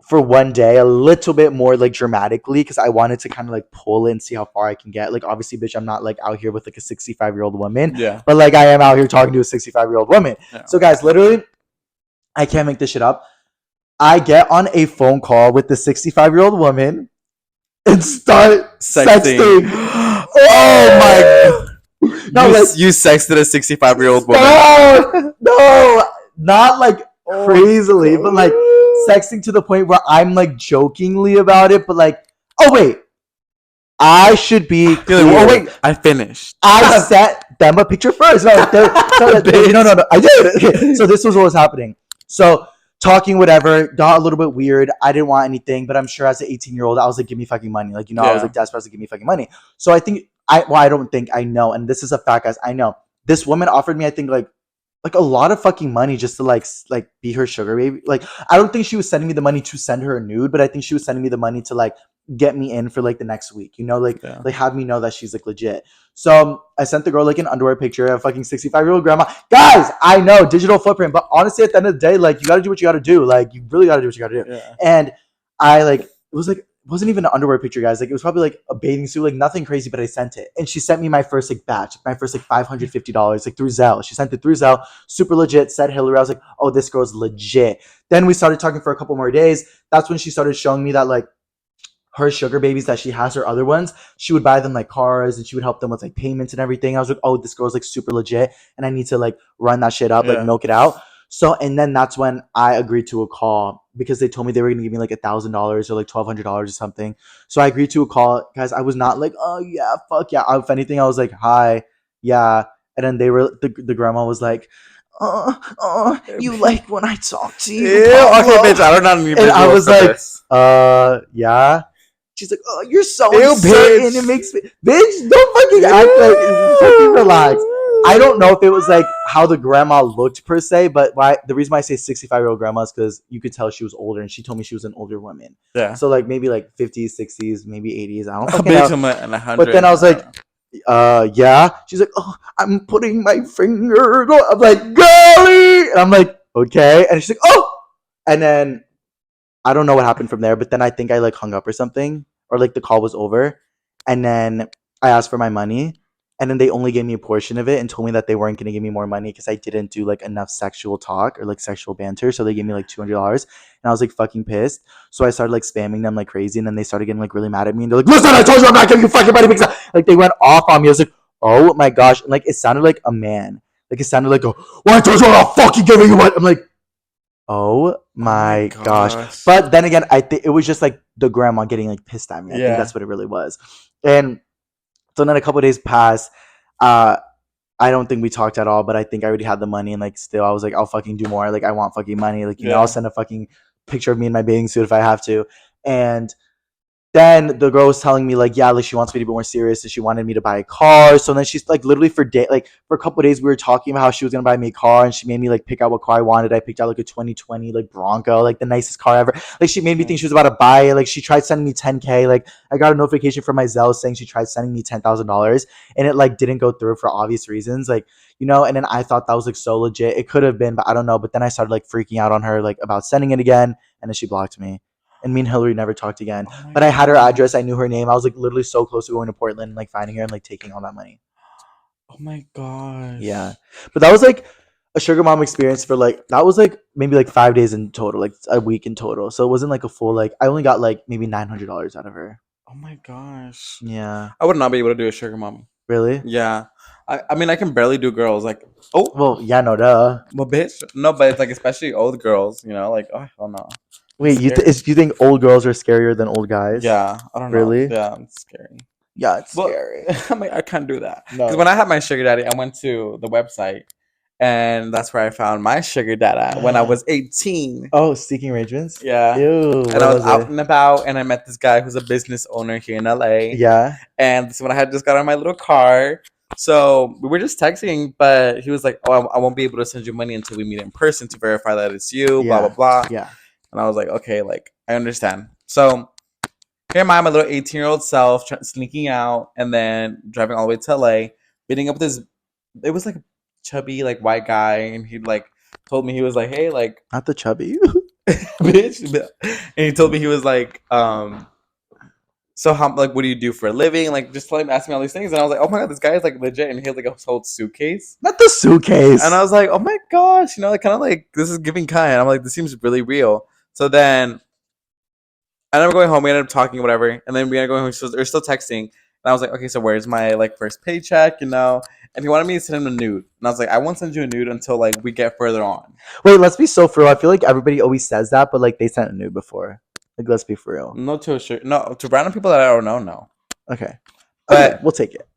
for one day a little bit more like dramatically because I wanted to kind of like pull it and see how far I can get. Like obviously, bitch, I'm not like out here with like a 65-year-old woman. Yeah. But like I am out here talking to a 65-year-old woman. Yeah. So guys, literally, I can't make this shit up. I get on a phone call with the 65-year-old woman and start sexting. Oh my God. No, you sexted a 65-year-old woman. No, not like crazily, but like sexting to the point where I'm like jokingly about it, but like, oh wait, I should be clear. Oh wait, I finished. I sent them a picture first. No, no, I did. Okay. So this was what was happening. So talking whatever got a little bit weird. I didn't want anything, but I'm sure as an 18-year-old, I was like, give me fucking money. Like, you know, I was like desperate to give me fucking money. So I think I don't think I know, and this is a fact, guys. I know this woman offered me, I think like a lot of fucking money just to like be her sugar baby. Like I don't think she was sending me the money to send her a nude, but I think she was sending me the money to like get me in for like the next week, you know, like have me know that she's like legit. So I sent the girl like an underwear picture of fucking 65-year-old grandma. Guys, I know digital footprint, but honestly at the end of the day, like you got to do what you got to do. Like you really got to do what you got to do. Yeah. And I like it wasn't even an underwear picture, guys. Like it was probably like a bathing suit, like nothing crazy, but I sent it. And she sent me my first like batch, my first like $550, like through Zelle. She sent it through Zelle, super legit, said Hillary. I was like, oh, this girl's legit. Then we started talking for a couple more days. That's when she started showing me that like her sugar babies that she has, her other ones, she would buy them like cars and she would help them with like payments and everything. I was like, oh, this girl's like super legit and I need to like run that shit up, like milk it out. So, and then that's when I agreed to a call because they told me they were going to give me like $1,000 or like $1,200 or something. So I agreed to a call. Guys, I was not like, oh yeah, fuck yeah. If anything, I was like, hi, yeah. And then the grandma was like, you like when I talk to you? Yeah, okay, bitch, I don't know. And I was like, yeah. She's like, oh, you're so uncertain. It makes me, bitch, don't fucking act like, fucking relax. I don't know if it was like how the grandma looked per se, but the reason why I say 65-year-old grandma is because you could tell she was older, and she told me she was an older woman. Yeah. So like maybe like 50s, 60s, maybe 80s. I don't A fucking know. But then I was like, yeah. She's like, oh, I'm putting my finger. I'm like, girly. And I'm like, okay. And she's like, oh. And then I don't know what happened from there, but then I think I like hung up or something, or like the call was over. And then I asked for my money, and then they only gave me a portion of it and told me that they weren't going to give me more money because I didn't do like enough sexual talk or like sexual banter. So they gave me like $200, and I was like fucking pissed. So I started like spamming them like crazy, and then they started getting like really mad at me, and they're like, listen, I told you I'm not giving you fucking money because like they went off on me. I was like, oh my gosh. And like it sounded like a man. Like it sounded like, well, I told you I'm not fucking giving you money. I'm like, oh my gosh. But then again, I think it was just like the grandma getting like pissed at me. I think that's what it really was. And so then a couple of days passed. I don't think we talked at all, but I think I already had the money, and like still I was like, I'll fucking do more. Like I want fucking money. Like, you know, I'll send a fucking picture of me in my bathing suit if I have to. And then the girl was telling me like, yeah, like she wants me to be more serious, and she wanted me to buy a car. So then she's like, literally for a couple of days we were talking about how she was gonna buy me a car, and she made me like pick out what car I wanted. I picked out like a 2020 like Bronco, like the nicest car ever. Like she made me think she was about to buy it. Like she tried sending me 10K. Like I got a notification from my Zelle saying she tried sending me $10,000, and it like didn't go through for obvious reasons. Like, you know, and then I thought that was like so legit. It could have been, but I don't know. But then I started like freaking out on her like about sending it again, and then she blocked me. And me and Hillary never talked again. But I had her address. I knew her name. I was like literally so close to going to Portland and like finding her and like taking all that money. Oh my gosh. Yeah. But that was like a sugar mom experience for like, that was like maybe like 5 days in total, like a week in total. So it wasn't like a full, like, I only got like maybe $900 out of her. Oh my gosh. Yeah. I would not be able to do a sugar mom. Really? Yeah. I mean, I can barely do girls. Like, oh. Well, yeah, no, duh. Well, bitch. No, but it's like, especially old girls, you know, like, oh, hell no. Wait, you think old girls are scarier than old guys? Yeah, I don't know. Really? Yeah, it's scary. Yeah, it's scary. I'm like, I can't do that. Because when I had my sugar daddy, I went to the website, and that's where I found my sugar dad when I was 18. Oh, Seeking Arrangements? Yeah. Ew. And I was out and about, and I met this guy who's a business owner here in LA. Yeah. And so when I had just got on my little car, so we were just texting, but he was like, oh, I won't be able to send you money until we meet in person to verify that it's you, blah, blah, blah. Yeah. And I was like, okay, like, I understand. So here am I, my little 18-year-old self, sneaking out and then driving all the way to LA, meeting up with this, it was like a chubby, like, white guy. And he, like, told me, he was like, hey, like. Not the chubby. Bitch. And he told me, he was like, so how, like, what do you do for a living? Like, just asking me all these things. And I was like, oh my God, this guy is like legit. And he had like a whole suitcase. Not the suitcase. And I was like, oh my gosh, you know, like kind of like, this is giving kind. I'm like, this seems really real. So then I ended up going home. We ended up talking, whatever. And then we ended up going home. So we're still texting. And I was like, okay, so where's my like first paycheck, you know? And he wanted me to send him a nude. And I was like, I won't send you a nude until like we get further on. Wait, let's be so for real. I feel like everybody always says that, but like they sent a nude before. Like, let's be for real. No, to random people that I don't know, no. Okay. But we'll take it.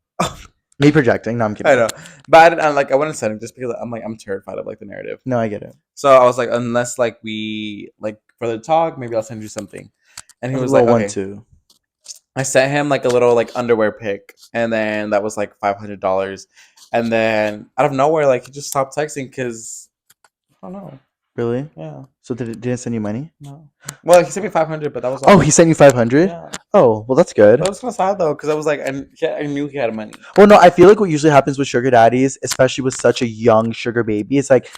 Me projecting. No, I'm kidding. I know. But I wouldn't send it just because I'm terrified of like the narrative. No, I get it. So I was like, unless like we like further talk, maybe I'll send you something. And he was like, okay. 1-2. I sent him like a little like underwear pic, and then that was like $500. And then out of nowhere, like he just stopped texting because I don't know. Really? Yeah. So didn't send you money? No. Well, he sent me $500, but that was all. Oh, he sent you $500? Yeah. Oh, well, that's good. That was kind of sad though, because I was like, I knew he had money. Well, no, I feel like what usually happens with sugar daddies, especially with such a young sugar baby, it's like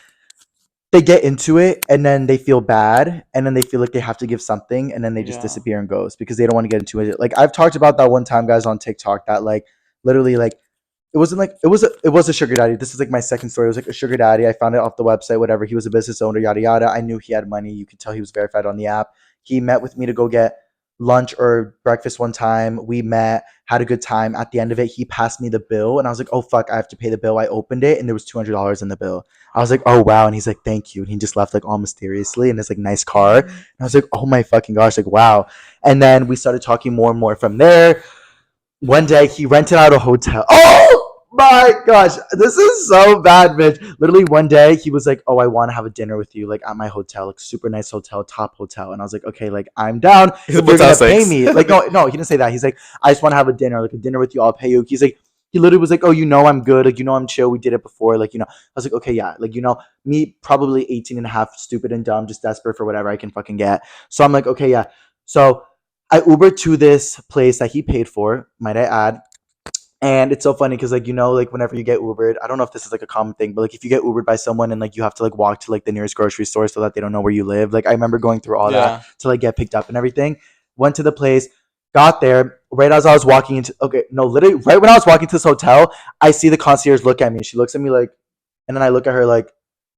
they get into it and then they feel bad and then they feel like they have to give something and then they just disappear and ghost because they don't want to get into it. Like I've talked about that one time, guys, on TikTok that like literally like it wasn't like it was a sugar daddy. This is like my second story. It was like a sugar daddy. I found it off the website, whatever. He was a business owner, yada yada. I knew he had money. You could tell he was verified on the app. He met with me to go get lunch or breakfast one time. We met, had a good time. At the end of it, he passed me the bill and I was like, oh fuck, I have to pay the bill. I opened it and there was $200 in the bill. I was like, oh wow. And he's like, thank you. And he just left like all mysteriously in this like nice car. And I was like, oh my fucking gosh, like wow. And then we started talking more and more from there. One day he rented out a hotel. Oh my gosh, this is so bad, bitch. Literally one day he was like, oh, I want to have a dinner with you like at my hotel, like super nice hotel, top hotel. And I was like, okay, like I'm down. You're gonna pay me. Like no, he didn't say that. He's like, I just want to have a dinner, like a dinner with you. I'll pay you. He's like, He literally was like, oh, I'm good. Like, I'm chill. We did it before. Like, I was like, okay, yeah. Like, me probably 18 and a half, stupid and dumb, just desperate for whatever I can fucking get. So I'm like, okay, yeah. So I Ubered to this place that he paid for, might I add. And it's so funny because, like, like, whenever you get Ubered, I don't know if this is, like, a common thing, but, like, if you get Ubered by someone and, like, you have to, like, walk to, like, the nearest grocery store so that they don't know where you live. Like, I remember going through all that to, like, get picked up and everything. Went to the place, got there, right as I was walking into, okay, no, literally, right when I was walking to this hotel, I see the concierge look at me. She looks at me, like, and then I look at her, like,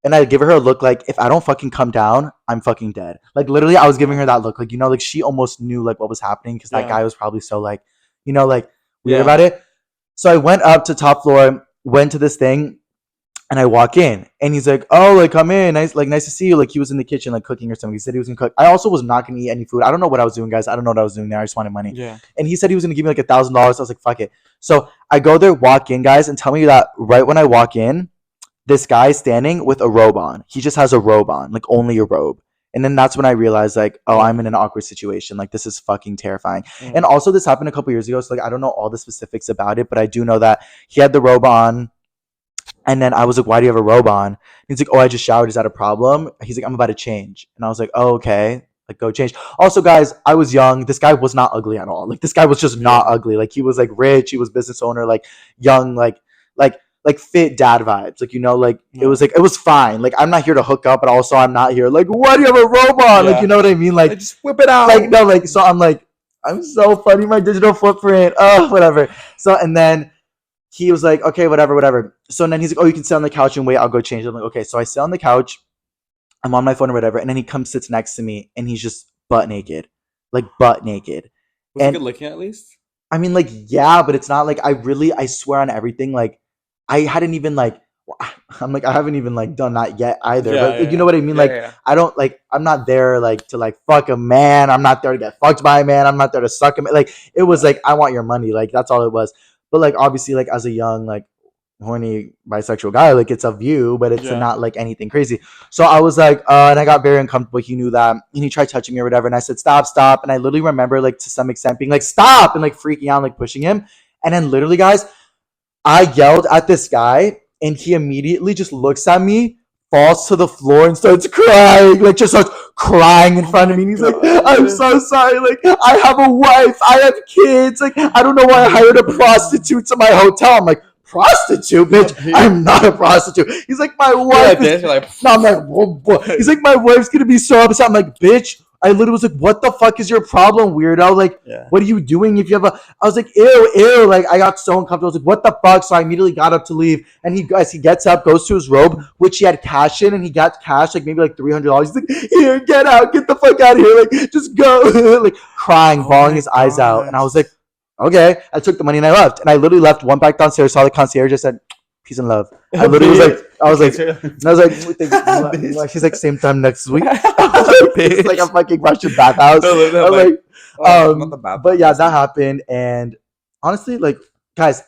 and I give her a look, like, if I don't fucking come down, I'm fucking dead. Like, literally, I was giving her that look. Like, like, she almost knew, like, what was happening because that guy was probably so, like, like, weird about it. So I went up to top floor, went to this thing, and I walk in, and he's like, "Oh, like, come in, nice to see you." Like, he was in the kitchen, like, cooking or something. He said he was gonna cook. I also was not gonna eat any food. I don't know what I was doing, guys. I don't know what I was doing there. I just wanted money. Yeah. And he said he was gonna give me like $1,000. I was like, "Fuck it." So I go there, walk in, guys, and tell me that right when I walk in, this guy standing with a robe on. He just has a robe on, like only a robe. And then that's when I realized, like, oh, I'm in an awkward situation. Like, this is fucking terrifying. And also, this happened a couple years ago. So, like, I don't know all the specifics about it, but I do know that he had the robe on. And then I was like, why do you have a robe on? And he's like, oh, I just showered. Is that a problem? He's like, I'm about to change. And I was like, oh, okay. Like, go change. Also, guys, I was young. This guy was not ugly at all. Like, this guy was just not ugly. Like, he was, like, rich. He was business owner, like, young, like fit dad vibes. Like, like, it was fine. Like, I'm not here to hook up, but also I'm not here, like, why do you have a robe on? Like, you know what I mean? Like, just whip it out. Like, no, like, so I'm like, I'm so funny, my digital footprint. Oh, whatever. So, and then he was like, okay, whatever. So then he's like, oh, you can sit on the couch and wait. I'll go change. I'm like, okay. So I sit on the couch. I'm on my phone or whatever. And then he comes, sits next to me, and he's just butt naked. Like, butt naked. Was he good looking at least? I mean, like, yeah, but it's not like I swear on everything, like, I hadn't even, like, I'm like, I haven't even, like, done that yet either. But you know what I mean? Like, I don't, like, I'm not there, like, to, like, fuck a man. I'm not there to get fucked by a man. I'm not there to suck a man. Like, it was like, I want your money. Like, that's all it was. But, like, obviously, like, as a young, like, horny bisexual guy, like, it's a view, but it's not, like, anything crazy. So I was like, and I got very uncomfortable. He knew that. And he tried touching me or whatever. And I said, stop. And I literally remember, like, to some extent being like, stop, and, like, freaking out, like, pushing him. And then literally, guys, I yelled at this guy, and he immediately just looks at me, falls to the floor, and starts crying. Like, just starts crying in front of me. And he's like, I'm so sorry. Like, I have a wife. I have kids. Like, I don't know why I hired a prostitute to my hotel. I'm like, prostitute, bitch? I'm not a prostitute. He's like, my wife is... No, I'm like, whoa. He's like, my wife's going to be so upset. I'm like, bitch. I literally was like, what the fuck is your problem, weirdo? Like, what are you doing if you have a... I was like, ew. Like, I got so uncomfortable. I was like, what the fuck? So I immediately got up to leave. And he gets up, goes to his robe, which he had cash in, and he got cash, like, maybe like $300. He's like, here, get out. Get the fuck out of here. Like, just go. Like, crying, bawling his eyes out. And I was like, okay. I took the money and I left. And I literally left, went back downstairs, saw the concierge, I said, peace and love. I literally was like, she's like, same time next week. It's like a fucking Russian bathhouse. I was like, but yeah, that happened. And honestly, like, guys,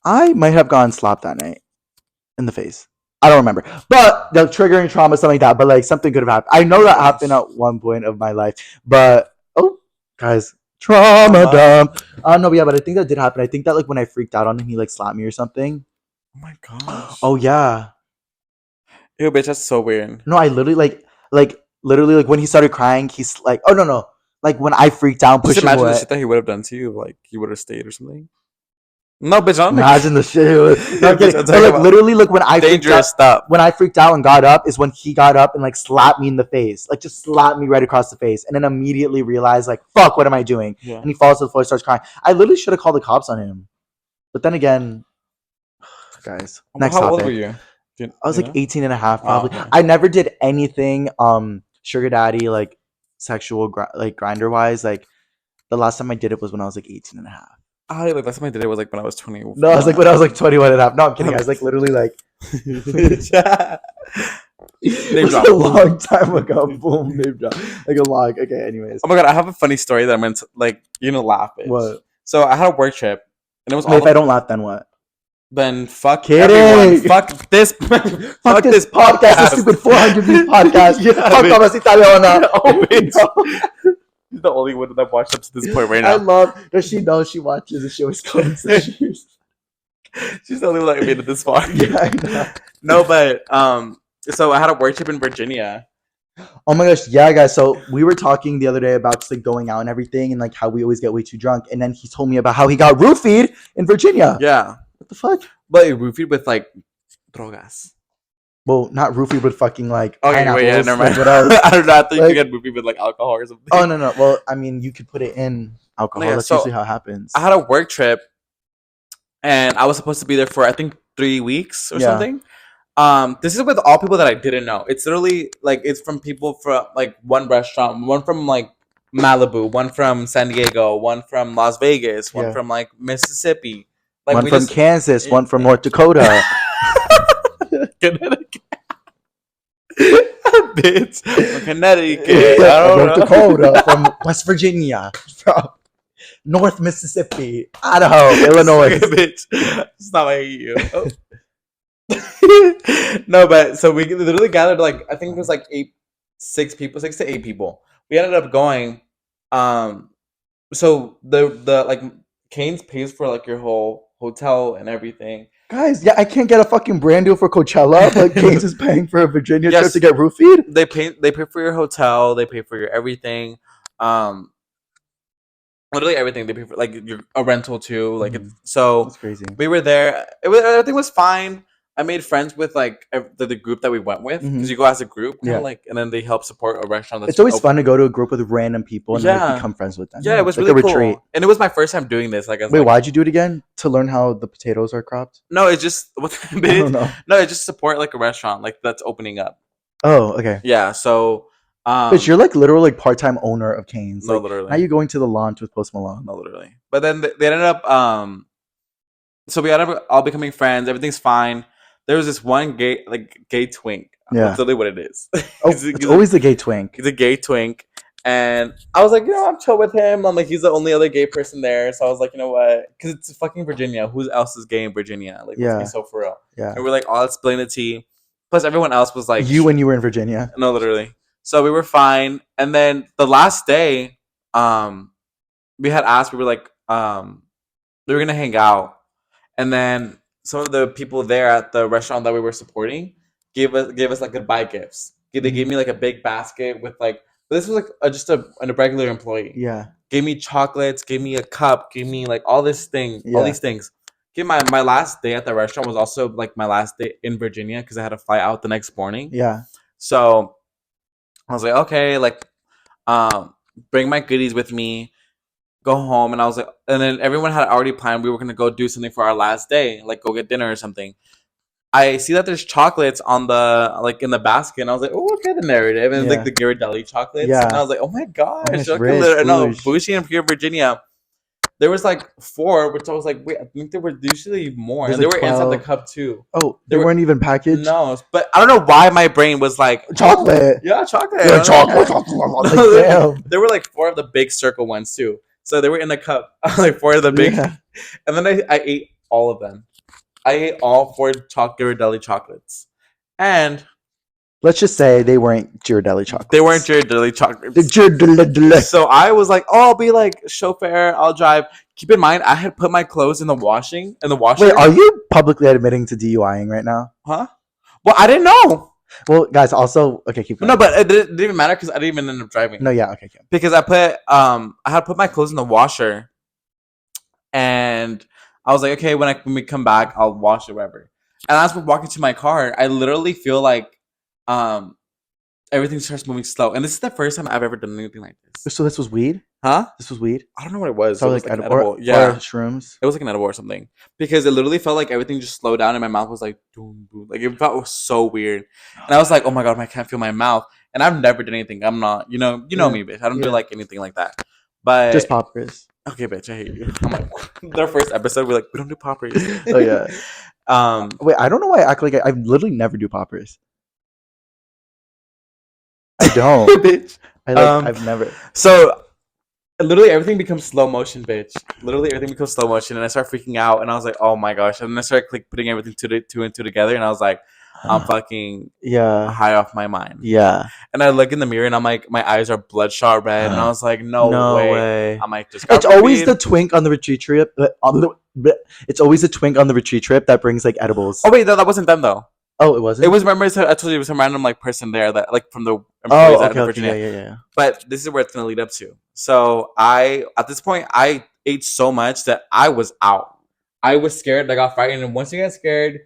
I might have gotten slapped that night in the face. I don't remember, but the triggering trauma, something like that. But like, something could have happened. I know that happened at one point of my life, but guys, trauma dump. No, yeah, but I think that did happen. I think that, like, when I freaked out on him, he, like, slapped me or something. Oh my gosh. Oh yeah. Ew, bitch, that's so weird. No, I literally literally, like, when he started crying, he's like, oh no. Like, when I freaked out, pushed him away. Just imagine the shit that he would have done to you, like, he would have stayed or something. No, bitch, I'm imagine the shit. No, I'm kidding. But, like, literally, like, when I freaked out and got up is when he got up and, like, slapped me in the face. Like, just slapped me right across the face. And then immediately realized, like, fuck, what am I doing? Yeah. And he falls to the floor, starts crying. I literally should have called the cops on him. But then again, guys, next topic. How old were you? I was like 18 and a half, probably. Oh, okay. I never did anything sugar daddy, like, sexual, like, grinder wise. Like, the last time I did it was when I was like 18 and a half. Like, last time I did it was like when I was 20. No, I was like when I was like 21 and a half. No, I'm kidding. I was like literally like it was a long time ago. Boom, name drop. Like a long. Okay, anyways. Oh my god, I have a funny story that I'm meant to, like, you're gonna laugh at. What? So I had a work trip and it was if I don't laugh, then what? Then fuck everyone. Fuck this. Fuck this podcast. This stupid 400 views podcast. Fuck Thomas Italiana. Oh, bitch. He's the only one that I've watched up to this point right now. I love that she knows she watches and she always comments. She's the only one that made it this far. Yeah, I know. No, but so I had a work trip in Virginia. Oh my gosh, yeah, guys. So we were talking the other day about just like going out and everything, and like how we always get way too drunk. And then he told me about how he got roofied in Virginia. Yeah. What the fuck? But roofied with like drogas. Well, not roofied with fucking like pineapples. Wait, yeah, never mind. Like, what else? I don't know. I thought you could get roofied with like alcohol or something. Oh no. Well, I mean, you could put it in alcohol. Yeah, that's usually how it happens. I had a work trip, and I was supposed to be there for I think 3 weeks or something. This is with all people that I didn't know. It's literally like it's from people from like one restaurant, one from like Malibu, one from San Diego, one from Las Vegas, one from like Mississippi, like one from Kansas, one from North Dakota. Connecticut. Bitch. From Connecticut. I don't North Dakota, from West Virginia, from North Mississippi, Idaho, Illinois. Bitch. Stop, I hate you. Oh. No, but so we literally gathered like I think it was like 6 to 8 people. We ended up going. So the like Canes pays for like your whole hotel and everything. Guys, yeah, I can't get a fucking brand deal for Coachella, but Canes is paying for a Virginia trip to get roofied. They pay for your hotel, they pay for your everything. Literally everything. They pay for like a rental too. Like so that's crazy. We were there. Everything was fine. I made friends with like the group that we went with because you go as a group, like, and then they help support a restaurant. That's it's always fun to go to a group with random people and like, become friends with them. Yeah, it was like really a retreat, cool. And it was my first time doing this. Like, wait, why'd you do it again? To learn how the potatoes are cropped? No, it's just I don't know. No, it's just support like a restaurant like that's opening up. Oh, okay. Yeah, so. But you're like literally like part-time owner of Canes. No, like, literally. Now you're going to the launch with Post Malone. No, literally. But then they ended up. So we ended up all becoming friends. Everything's fine. There was this one gay twink. Yeah. That's literally what it is. It's always the gay twink. He's a gay twink. And I was like, I'm chill with him. I'm like, he's the only other gay person there. So I was like, you know what? Because it's fucking Virginia. Who else is gay in Virginia? Like, let's be so for real. Yeah. And we're like, all spilling the tea. Plus, everyone else was like... You when you were in Virginia. No, literally. So we were fine. And then the last day, we had asked, we were like, we were going to hang out. And then some of the people there at the restaurant that we were supporting gave us like goodbye gifts. They gave me like a big basket with like, this was like just a regular employee. Yeah. Gave me chocolates, gave me a cup, gave me like all these things. Okay, my last day at the restaurant was also like my last day in Virginia because I had to fly out the next morning. Yeah. So I was like, okay, like, bring my goodies with me, go home. And I was like, and then everyone had already planned we were going to go do something for our last day, like go get dinner or something. I see that there's chocolates on the, like in the basket. And I was like, oh, okay, the narrative. And like the Ghirardelli chocolates. Yeah. And I was like, oh my gosh. No, Bougie in here, Virginia. There was like 4, which I was like, wait, I think there were usually more. There's and like they were 12. Inside the cup too. Oh, they weren't even packaged? No, but I don't know why my brain was like... Chocolate. Yeah, chocolate. Yeah, chocolate. Like, damn. There were like 4 of the big circle ones too. So they were in the cup. Like 4 of the big... Yeah. And then I ate all of them. I ate all 4 Ghirardelli chocolates. And... let's just say they weren't Ghirardelli chocolates. They weren't Ghirardelli chocolates. The Ghirardelli. So I was like, oh, I'll be like chauffeur. I'll drive. Keep in mind, I had put my clothes in the washer. Wait, are you publicly admitting to DUIing right now? Huh? Well, I didn't know. Well, guys, also, okay, keep going. No, but it didn't even matter because I didn't even end up driving. No, yeah, okay. Because I had put my clothes in the washer, and I was like, okay, when we come back, I'll wash it, whatever. And as we're walking to my car, I literally feel like everything starts moving slow. And this is the first time I've ever done anything like this. So this was weed? Huh? This was weed? I don't know what it was. So it was like an edible. Yeah. Or shrooms? It was like an edible or something. Because it literally felt like everything just slowed down and my mouth was like, boom, boom. Like it felt so weird. And I was like, oh my God, I can't feel my mouth. And I've never done anything. I'm not, you know me, bitch. I don't do like anything like that. But just poppers. Okay, bitch, I hate you. I'm like, their first episode, we're like, we don't do poppers. Oh yeah. Wait, I don't know why I act like I literally never do poppers. I don't. Bitch. I've never. So literally everything becomes slow motion, bitch. Literally everything becomes slow motion, and I start freaking out, and I was like, oh my gosh. And then I started putting everything two and two together, and I was like, I'm fucking yeah, high off my mind. yeah. And I look in the mirror and I'm like, my eyes are bloodshot red, and I was like, No way. I'm like, just got It's always the roofied. twink on the retreat trip. It's always a twink on the retreat trip that brings like edibles. Oh wait, no, that wasn't them though. Oh, it wasn't. It was, remember, I told you it was some random like person there that like from the employees Oh, at okay, Virginia. yeah. But this is where it's gonna lead up to. So at this point I ate so much that I was out. I was scared. I got frightened, and once you get scared,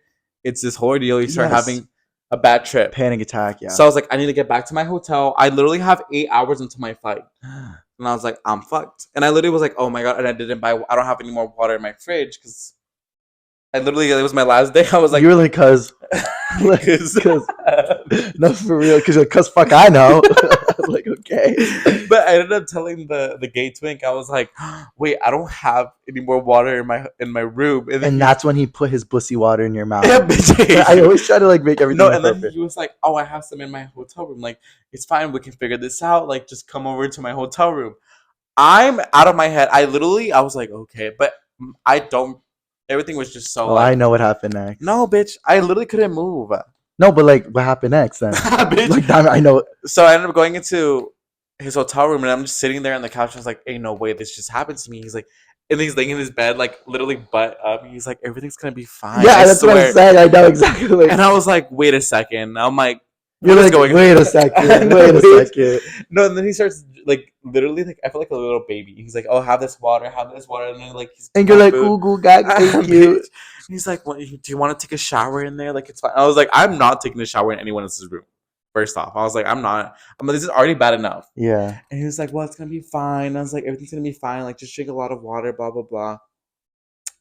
it's this whole deal. You start having a bad trip, panic attack. Yeah. So I was like, I need to get back to my hotel. I literally have 8 hours until my flight, and I was like, I'm fucked. And I literally was like, oh my god. And I don't have any more water in my fridge because it was my last day. I was like, you were like, cause no, for real, cause fuck, I know. Like, okay. But I ended up telling the gay twink, I was like, wait, I don't have any more water in my room. And that's when he put his bussy water in your mouth. Yeah, bitch. I always try to like make everything perfect. Then he was like, oh, I have some in my hotel room. Like, it's fine, we can figure this out. Like, just come over to my hotel room. I'm out of my head. I was like, okay, but everything was just so. Oh, I know what happened next. No, bitch, I literally couldn't move. No, but like, what happened next then? Bitch. Like, I know. So I ended up going into his hotel room, and I'm just sitting there on the couch. I was like, "Ain't no way this just happened to me." He's like, and he's laying in his bed, like literally butt up. He's like, "Everything's gonna be fine." Yeah, that's what I said. I know exactly. And I was like, "Wait a second." I'm like, "You're like, wait a second, wait a second." No, and then he starts like literally like I feel like a little baby. He's like, "Oh, have this water," and then like and you're like, "Ooh, God, thank you." He's like, "Do you want to take a shower in there? Like, it's fine." I was like, "I'm not taking a shower in anyone else's room." First off, I was like, I'm like, this is already bad enough. Yeah. And he was like, well, it's gonna be fine. I was like, everything's gonna be fine. Like, just drink a lot of water, blah blah blah.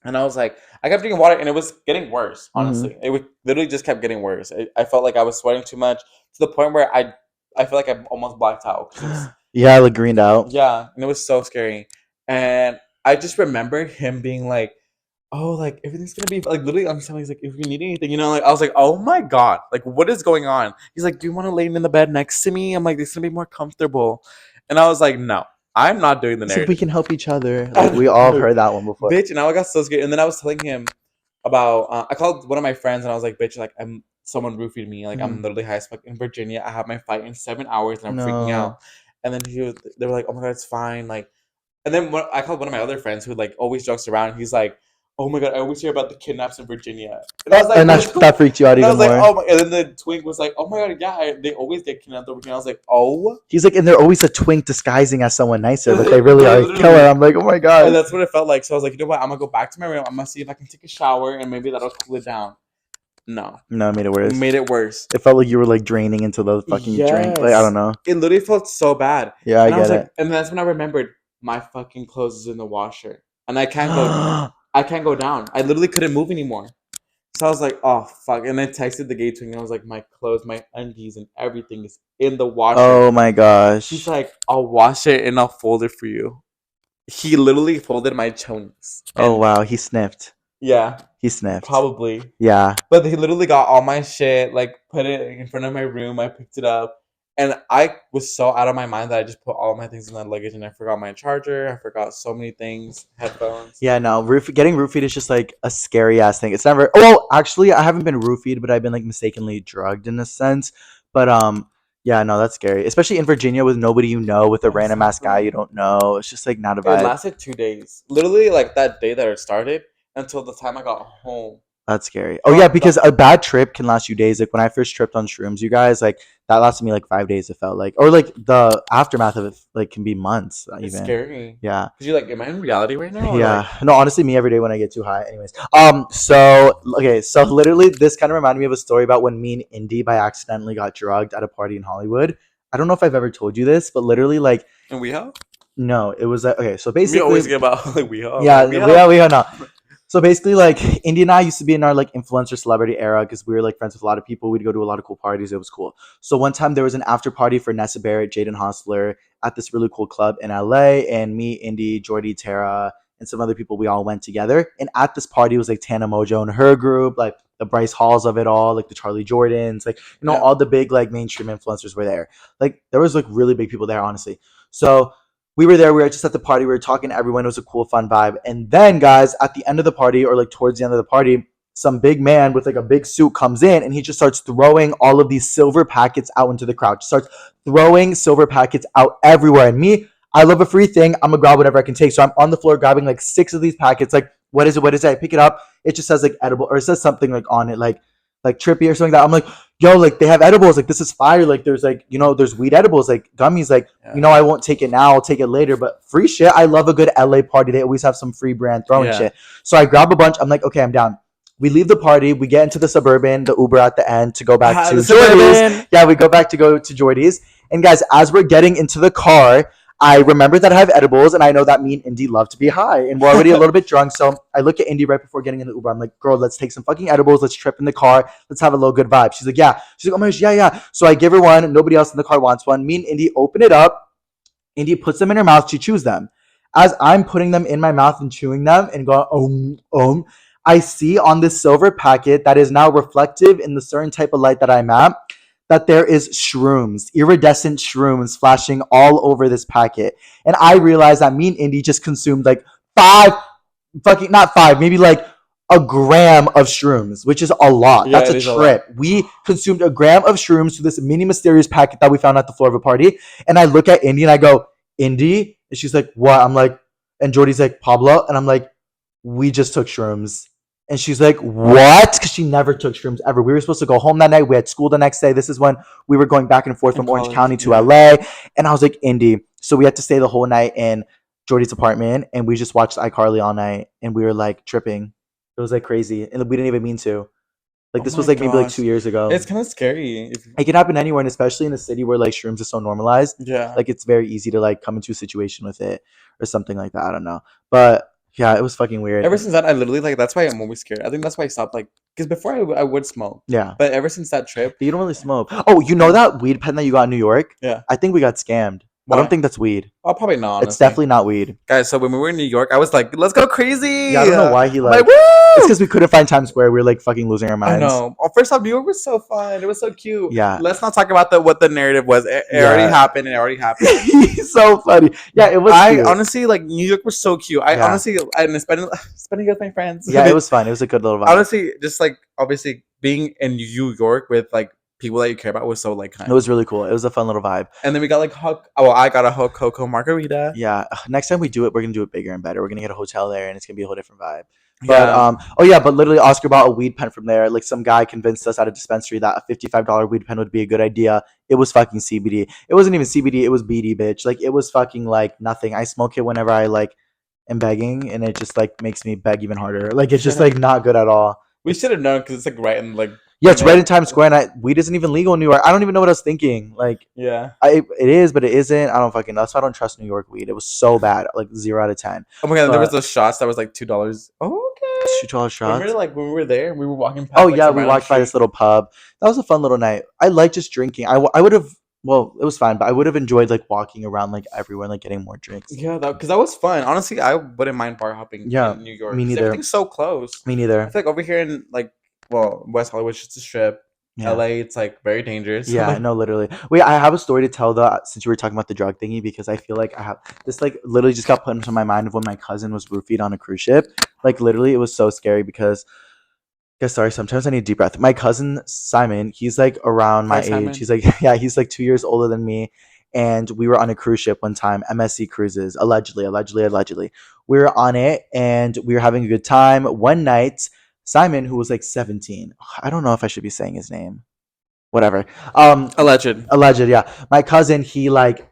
And I was like, I kept drinking water, and it was getting worse. Honestly, it literally just kept getting worse. I felt like I was sweating too much to the point where I feel like I almost blacked out. Yeah, I like greened out. Yeah, and it was so scary. And I just remember him being like, oh, like everything's gonna be like literally. I'm telling, he's like, if you need anything, like I was like, oh my god, like what is going on? He's like, do you want to lay in the bed next to me? I'm like, it's gonna be more comfortable. And I was like, no, I'm not doing the narrative. So we can help each other. Like, we all heard that one before. Bitch, and now I got so scared. And then I was telling him about I called one of my friends, and I was like, bitch, like someone roofied me. Like I'm literally high as fuck in Virginia. I have my flight in 7 hours, and I'm freaking out. And then they were like, oh my god, it's fine. Like, and then I called one of my other friends who like always jokes around. He's like, oh my god, I always hear about the kidnaps in Virginia. And I was like, and that freaked you out even more. I was like, oh my, and then the twink was like, oh my god, yeah, they always get kidnapped over here. I was like, oh. He's like, and they're always a twink disguising as someone nicer, but they really are a killer. I'm like, oh my god. And that's what it felt like. So I was like, you know what? I'm gonna go back to my room. I'm gonna see if I can take a shower, and maybe that'll cool it down. No, it made it worse. It made it worse. It felt like you were like draining into the fucking drink. Like, I don't know. It literally felt so bad. Yeah, I get it. Like, and that's when I remembered my fucking clothes is in the washer, and I can't go. I can't go down. I literally couldn't move anymore. So I was like, oh fuck. And I texted the gay twin, and I was like, my clothes, my undies, and everything is in the washer. Oh my gosh. He's like, I'll wash it and I'll fold it for you. He literally folded my chonies. Oh wow, he sniffed. Yeah. He sniffed. Probably. Yeah. But he literally got all my shit, like put it in front of my room. I picked it up. And I was so out of my mind that I just put all my things in that luggage, and I forgot my charger. I forgot so many things, headphones. Yeah, no, getting roofied is just like a scary ass thing. It's never. Oh, actually, I haven't been roofied, but I've been like mistakenly drugged in a sense. But yeah, no, that's scary, especially in Virginia with nobody you know, with a random ass guy you don't know. It's just like not a vibe. It lasted 2 days, literally, like that day that it started until the time I got home. That's scary. Oh yeah, because a bad trip can last you days. Like when I first tripped on shrooms, you guys, like that lasted me like 5 days. It felt like, or like the aftermath of it, like can be months. It's even scary. Yeah. Cause you're like, am I in reality right now? Yeah. No, honestly, me every day when I get too high. Anyways, so literally, this kind of reminded me of a story about when me and Indy by accidentally got drugged at a party in Hollywood. I don't know if I've ever told you this, but literally, like, and we have. No, it was okay. So basically, we always get about like we have. Yeah, we have not. So basically, like, Indy and I used to be in our, like, influencer celebrity era because we were, like, friends with a lot of people. We'd go to a lot of cool parties. It was cool. So one time there was an after party for Nessa Barrett, Jaden Hostler at this really cool club in LA. And me, Indy, Jordy, Tara, and some other people, we all went together. And at this party was, like, Tana Mojo and her group, like, the Bryce Halls of it all, like, the Charlie Jordans. Like, you know, all the big, like, mainstream influencers were there. Like, there was, like, really big people there, honestly. So we were there. We were just at the party. We were talking to everyone. It was a cool, fun vibe. And then, guys, at the end of the party, or like towards the end of the party, some big man with like a big suit comes in and he just starts throwing all of these silver packets out into the crowd. Just starts throwing silver packets out everywhere. And me, I love a free thing. I'm gonna grab whatever I can take. So I'm on the floor grabbing like 6 of these packets. Like, what is it? What is it? I pick it up. It just says like edible, or it says something like on it, like trippy or something like that. I'm like, yo, like they have edibles. Like this is fire. Like there's like, there's weed edibles, like gummies. Like, I won't take it now. I'll take it later. But free shit. I love a good LA party. They always have some free brand throwing shit. So I grab a bunch. I'm like, okay, I'm down. We leave the party. We get into the Suburban, the Uber at the end to go back to Jordy's. Yeah, we go to Jordy's. And guys, as we're getting into the car, I remember that I have edibles, and I know that me and Indy love to be high, and we're already a little bit drunk. So I look at Indy right before getting in the Uber. I'm like, girl, let's take some fucking edibles. Let's trip in the car. Let's have a little good vibe. She's like, yeah. She's like, oh my gosh, yeah. So I give her one. Nobody else in the car wants one. Me and Indy open it up. Indy puts them in her mouth. She chews them. As I'm putting them in my mouth and chewing them and going, I see on this silver packet that is now reflective in the certain type of light that I'm at, that there is shrooms, iridescent shrooms flashing all over this packet. And I realized that me and Indy just consumed like maybe like a gram of shrooms, which is a lot. That's a trip. We consumed a gram of shrooms to this mini mysterious packet that we found at the floor of a party. And I look at Indy and I go, Indy? And she's like, what? I'm like, and Jordy's like, Pablo? And I'm like, we just took shrooms. And she's like, what? Because she never took shrooms ever. We were supposed to go home that night. We had school the next day. This is when we were going back and forth from Orange County to LA. And I was like, Indy. So we had to stay the whole night in Jordy's apartment. And we just watched iCarly all night. And we were like tripping. It was like crazy. And we didn't even mean to. Like this was like maybe like 2 years ago. It's kind of scary. It can happen anywhere, and especially in a city where like shrooms are so normalized. Yeah. Like it's very easy to like come into a situation with it or something like that. I don't know. But yeah, it was fucking weird. Ever since that, I literally like, that's why I'm always scared. I think that's why I stopped, like, because before I would smoke. Yeah. But ever since that trip. You don't really smoke. Oh, you know that weed pen that you got in New York? Yeah. I think we got scammed. Why? I don't think that's weed. Oh, probably not. Honestly. It's definitely not weed. Guys, so when we were in New York, I was like, let's go crazy. Yeah, I don't know why he like woo! It's because we couldn't find Times Square. We were like fucking losing our minds. I know. Well, first off, New York was so fun. It was so cute. Yeah. Let's not talk about what the narrative was. It already happened. It already happened. He's so funny. Yeah, it was cute. Honestly, like, New York was so cute. I honestly, and spending with my friends. Yeah, it was fun. It was a good little vibe. Honestly, just like, obviously, being in New York with, like, people that you care about was so like kind. It was really cool. It was a fun little vibe. And then we got like I got a Hook Cocoa margarita. Yeah. Next time we do it, we're gonna do it bigger and better. We're gonna get a hotel there, and it's gonna be a whole different vibe. But but literally, Oscar bought a weed pen from there. Like some guy convinced us at a dispensary that a $55 weed pen would be a good idea. It was fucking CBD. It wasn't even CBD. It was BD, bitch. Like it was fucking like nothing. I smoke it whenever I like am begging, and it just like makes me beg even harder. Like it's just like not good at all. We should have known because it's like right in like. Yeah, it's right in Times Square, and weed isn't even legal in New York. I don't even know what I was thinking. Like, yeah, it is, but it isn't. I don't fucking know. That's why I don't trust New York weed. It was so bad, like 0 out of 10. Oh my god, there was those shots that was like $2. Oh, okay. $2 shots. Remember, like when we were there, we were walking past. Oh yeah, we walked by this little pub. That was a fun little night. I like just drinking. I would have. Well, it was fine, but I would have enjoyed like walking around like everywhere, like getting more drinks. Yeah, because that was fun. Honestly, I wouldn't mind bar hopping. Yeah, in New York. Me neither. Everything's so close. Me neither. I feel like over here in like, West Hollywood, just a strip. Yeah. LA, it's like very dangerous. Yeah, no, literally. Wait, I have a story to tell since you were talking about the drug thingy, because I feel like I have this like literally just got put into my mind of when my cousin was roofied on a cruise ship. Like literally, it was so scary because. Sorry, sometimes I need a deep breath. My cousin Simon, he's like around my age. Simon. He's like he's like 2 years older than me, and we were on a cruise ship one time, MSC Cruises, allegedly. We were on it and we were having a good time. One night. Simon, who was like 17. I don't know if I should be saying his name. Whatever. Alleged, yeah. My cousin, he like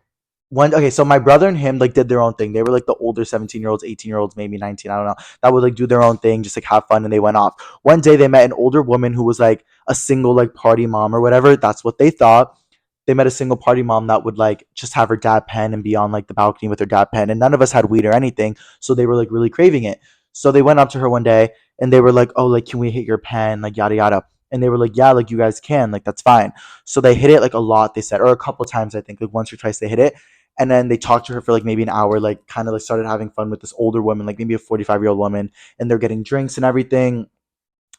so my brother and him like did their own thing. They were like the older 17-year-olds, 18-year-olds, maybe 19, I don't know. That would like do their own thing, just like have fun, and they went off. One day they met an older woman who was like a single like party mom or whatever. That's what they thought. They met a single party mom that would like just have her dad pen and be on like the balcony with her dad pen, and none of us had weed or anything, so they were like really craving it. So they went up to her one day and they were like, oh, like, can we hit your pen? Like, yada, yada. And they were like, yeah, like, you guys can. Like, that's fine. So they hit it like a lot, they said, or a couple times, I think, like once or twice they hit it. And then they talked to her for like maybe an hour, like kind of like started having fun with this older woman, like maybe a 45-year-old woman. And they're getting drinks and everything.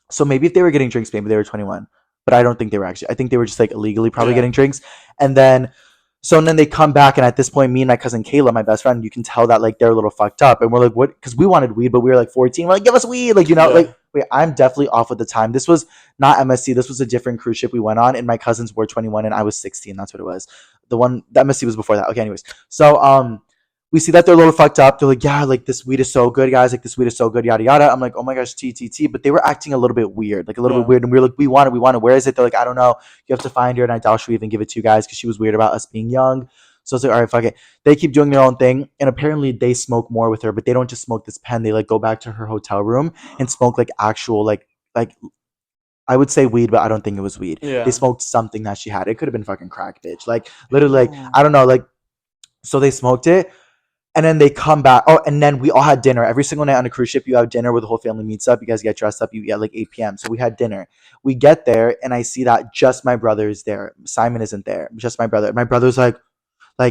So maybe if they were getting drinks, maybe they were 21. But I don't think they were actually. I think they were just like illegally probably getting drinks. And then So and then they come back, and at this point, me and my cousin Kayla, my best friend, you can tell that like they're a little fucked up, and we're like, what? Because we wanted weed, but we were like 14. We're like, give us weed, like like wait, I'm definitely off at the time. This was not MSC. This was a different cruise ship we went on, and my cousins were 21 and I was 16. That's what it was. The MSC was before that. Okay, anyways, so we see that they're a little fucked up. They're like, yeah, like this weed is so good, guys. Like this weed is so good, yada yada. I'm like, oh my gosh, T. But they were acting a little bit weird, like a little bit weird. And we were like, we want it. Where is it? They're like, I don't know. You have to find her. And I doubt she'll even give it to you guys because she was weird about us being young. So it's like, all right, fuck it. They keep doing their own thing. And apparently they smoke more with her, but they don't just smoke this pen. They like go back to her hotel room and smoke like actual, like I would say weed, but I don't think it was weed. Yeah. They smoked something that she had. It could have been fucking crack, bitch. Like literally, like, I don't know. Like, so they smoked it. And then they come back. Oh, and then we all had dinner. Every single night on a cruise ship, you have dinner where the whole family meets up. You guys get dressed up. You eat at like 8 p.m. So we had dinner. We get there, and I see that just my brother is there. Simon isn't there. Just my brother. My brother's like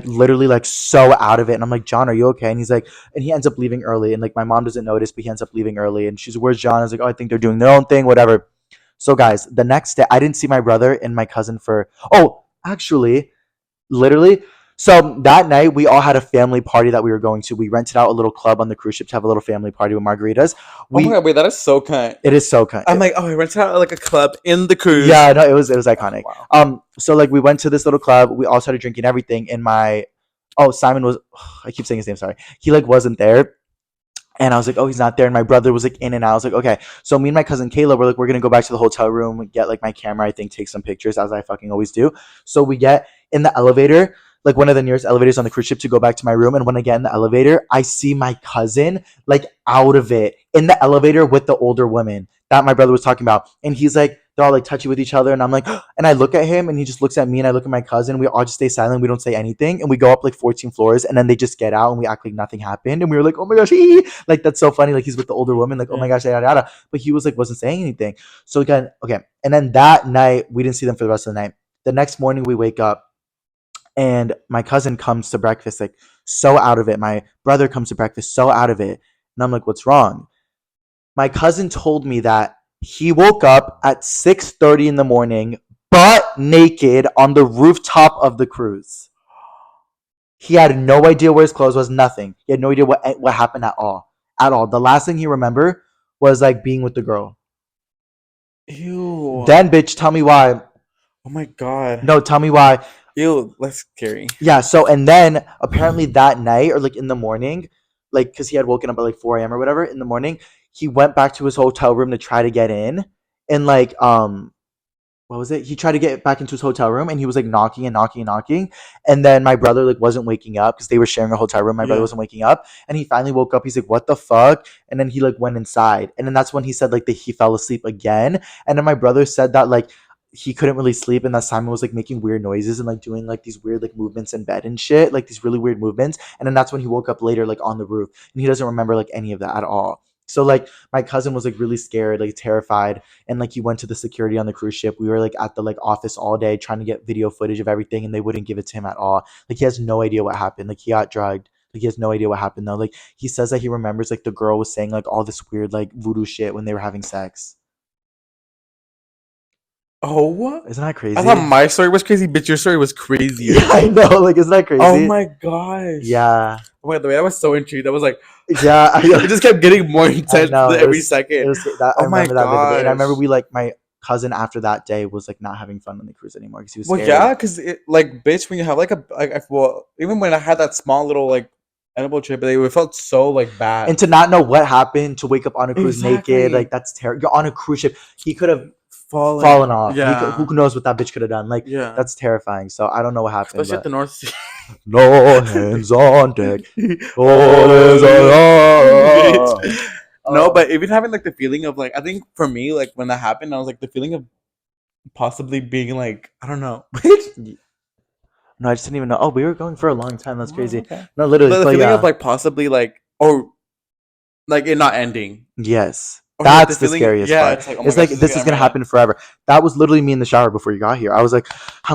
literally like so out of it. And I'm like, John, are you okay? And he's like, and he ends up leaving early. And like my mom doesn't notice, but he ends up leaving early. And she's, where's John? I was like, oh, I think they're doing their own thing, whatever. So guys, the next day, I didn't see my brother and my cousin for, oh, actually, literally. So that night, we all had a family party that we were going to. We rented out a little club on the cruise ship to have a little family party with margaritas. Oh my god, wait, that is so kind. It is so kind. I'm like, oh, we rented out like a club in the cruise. Yeah, no, it was iconic. Oh, wow. So like we went to this little club. We all started drinking everything. And Simon was, I keep saying his name, sorry. He like wasn't there. And I was like, oh, he's not there. And my brother was like in and out. I was like, okay. So me and my cousin Kayla were like, we're going to go back to the hotel room, get like my camera, I think, take some pictures as I fucking always do. So we get in the elevator, like one of the nearest elevators on the cruise ship to go back to my room. And when I get in the elevator, I see my cousin like out of it in the elevator with the older woman that my brother was talking about. And he's like, they're all like touchy with each other. And I'm like, and I look at him and he just looks at me and I look at my cousin. We all just stay silent. We don't say anything. And we go up like 14 floors and then they just get out and we act like nothing happened. And we were like, oh my gosh, like that's so funny. Like he's with the older woman, like, oh my gosh, yada, yada. But he was like, wasn't saying anything. So again, okay. And then that night, we didn't see them for the rest of the night. The next morning we wake up and my cousin comes to breakfast, like so out of it. My brother comes to breakfast, so out of it. And I'm like, what's wrong? My cousin told me that he woke up at 6:30 in the morning, butt naked on the rooftop of the cruise. He had no idea where his clothes was, nothing. He had no idea what happened at all. At all. The last thing he remembered was like being with the girl. Ew. Then, bitch, tell me why. Oh my god. No, tell me why. Ew, that's scary. Yeah, so and then apparently that night or like in the morning, like because he had woken up at like 4 a.m. or whatever in the morning, he went back to his hotel room to try to get in. And like what was it? He tried to get back into his hotel room and he was like knocking and knocking and knocking. And then my brother like wasn't waking up because they were sharing a hotel room. My brother wasn't waking up. And he finally woke up. He's like, what the fuck? And then he like went inside. And then that's when he said like that he fell asleep again. And then my brother said that like he couldn't really sleep and that Simon was like making weird noises and like doing like these weird like movements in bed and shit, like these really weird movements. And then that's when he woke up later like on the roof and he doesn't remember like any of that at all. So like my cousin was like really scared, like terrified, and like he went to the security on the cruise ship. We were like at the like office all day trying to get video footage of everything and they wouldn't give it to him at all. Like he has no idea what happened. Like he got drugged. Like he has no idea what happened though. Like he says that he remembers like the girl was saying like all this weird like voodoo shit when they were having sex. Oh, isn't that crazy? I thought my story was crazy, but your story was crazy. Yeah, I know. Like, isn't that crazy? Oh my gosh. Yeah. Oh my god, the way I was so intrigued. I was like, yeah, it just kept getting more intense every second. I remember that vividly. And I remember we like my cousin after that day was like not having fun on the cruise anymore because he was scared. Well, yeah, because it like bitch when you have like even when I had that small little like edible trip, it felt so like bad. And to not know what happened, to wake up on a cruise naked, like that's terrible. You're on a cruise ship. He could have fallen off. Yeah. Who knows what that bitch could have done? Like, yeah, that's terrifying. So I don't know what happened. Especially at the North Sea. No hands on deck. Oh, no, but even having like the feeling of like, I think for me, like when that happened, I was like the feeling of possibly being like, I don't know. No, I just didn't even know. Oh, we were going for a long time. That's crazy. Okay. No, literally. But the feeling of like possibly like, or like it not ending. Yes. Or that's the the scariest part. It's like, oh it's my like gosh, this is gonna happen forever. That was literally me in the shower before you got here. I'm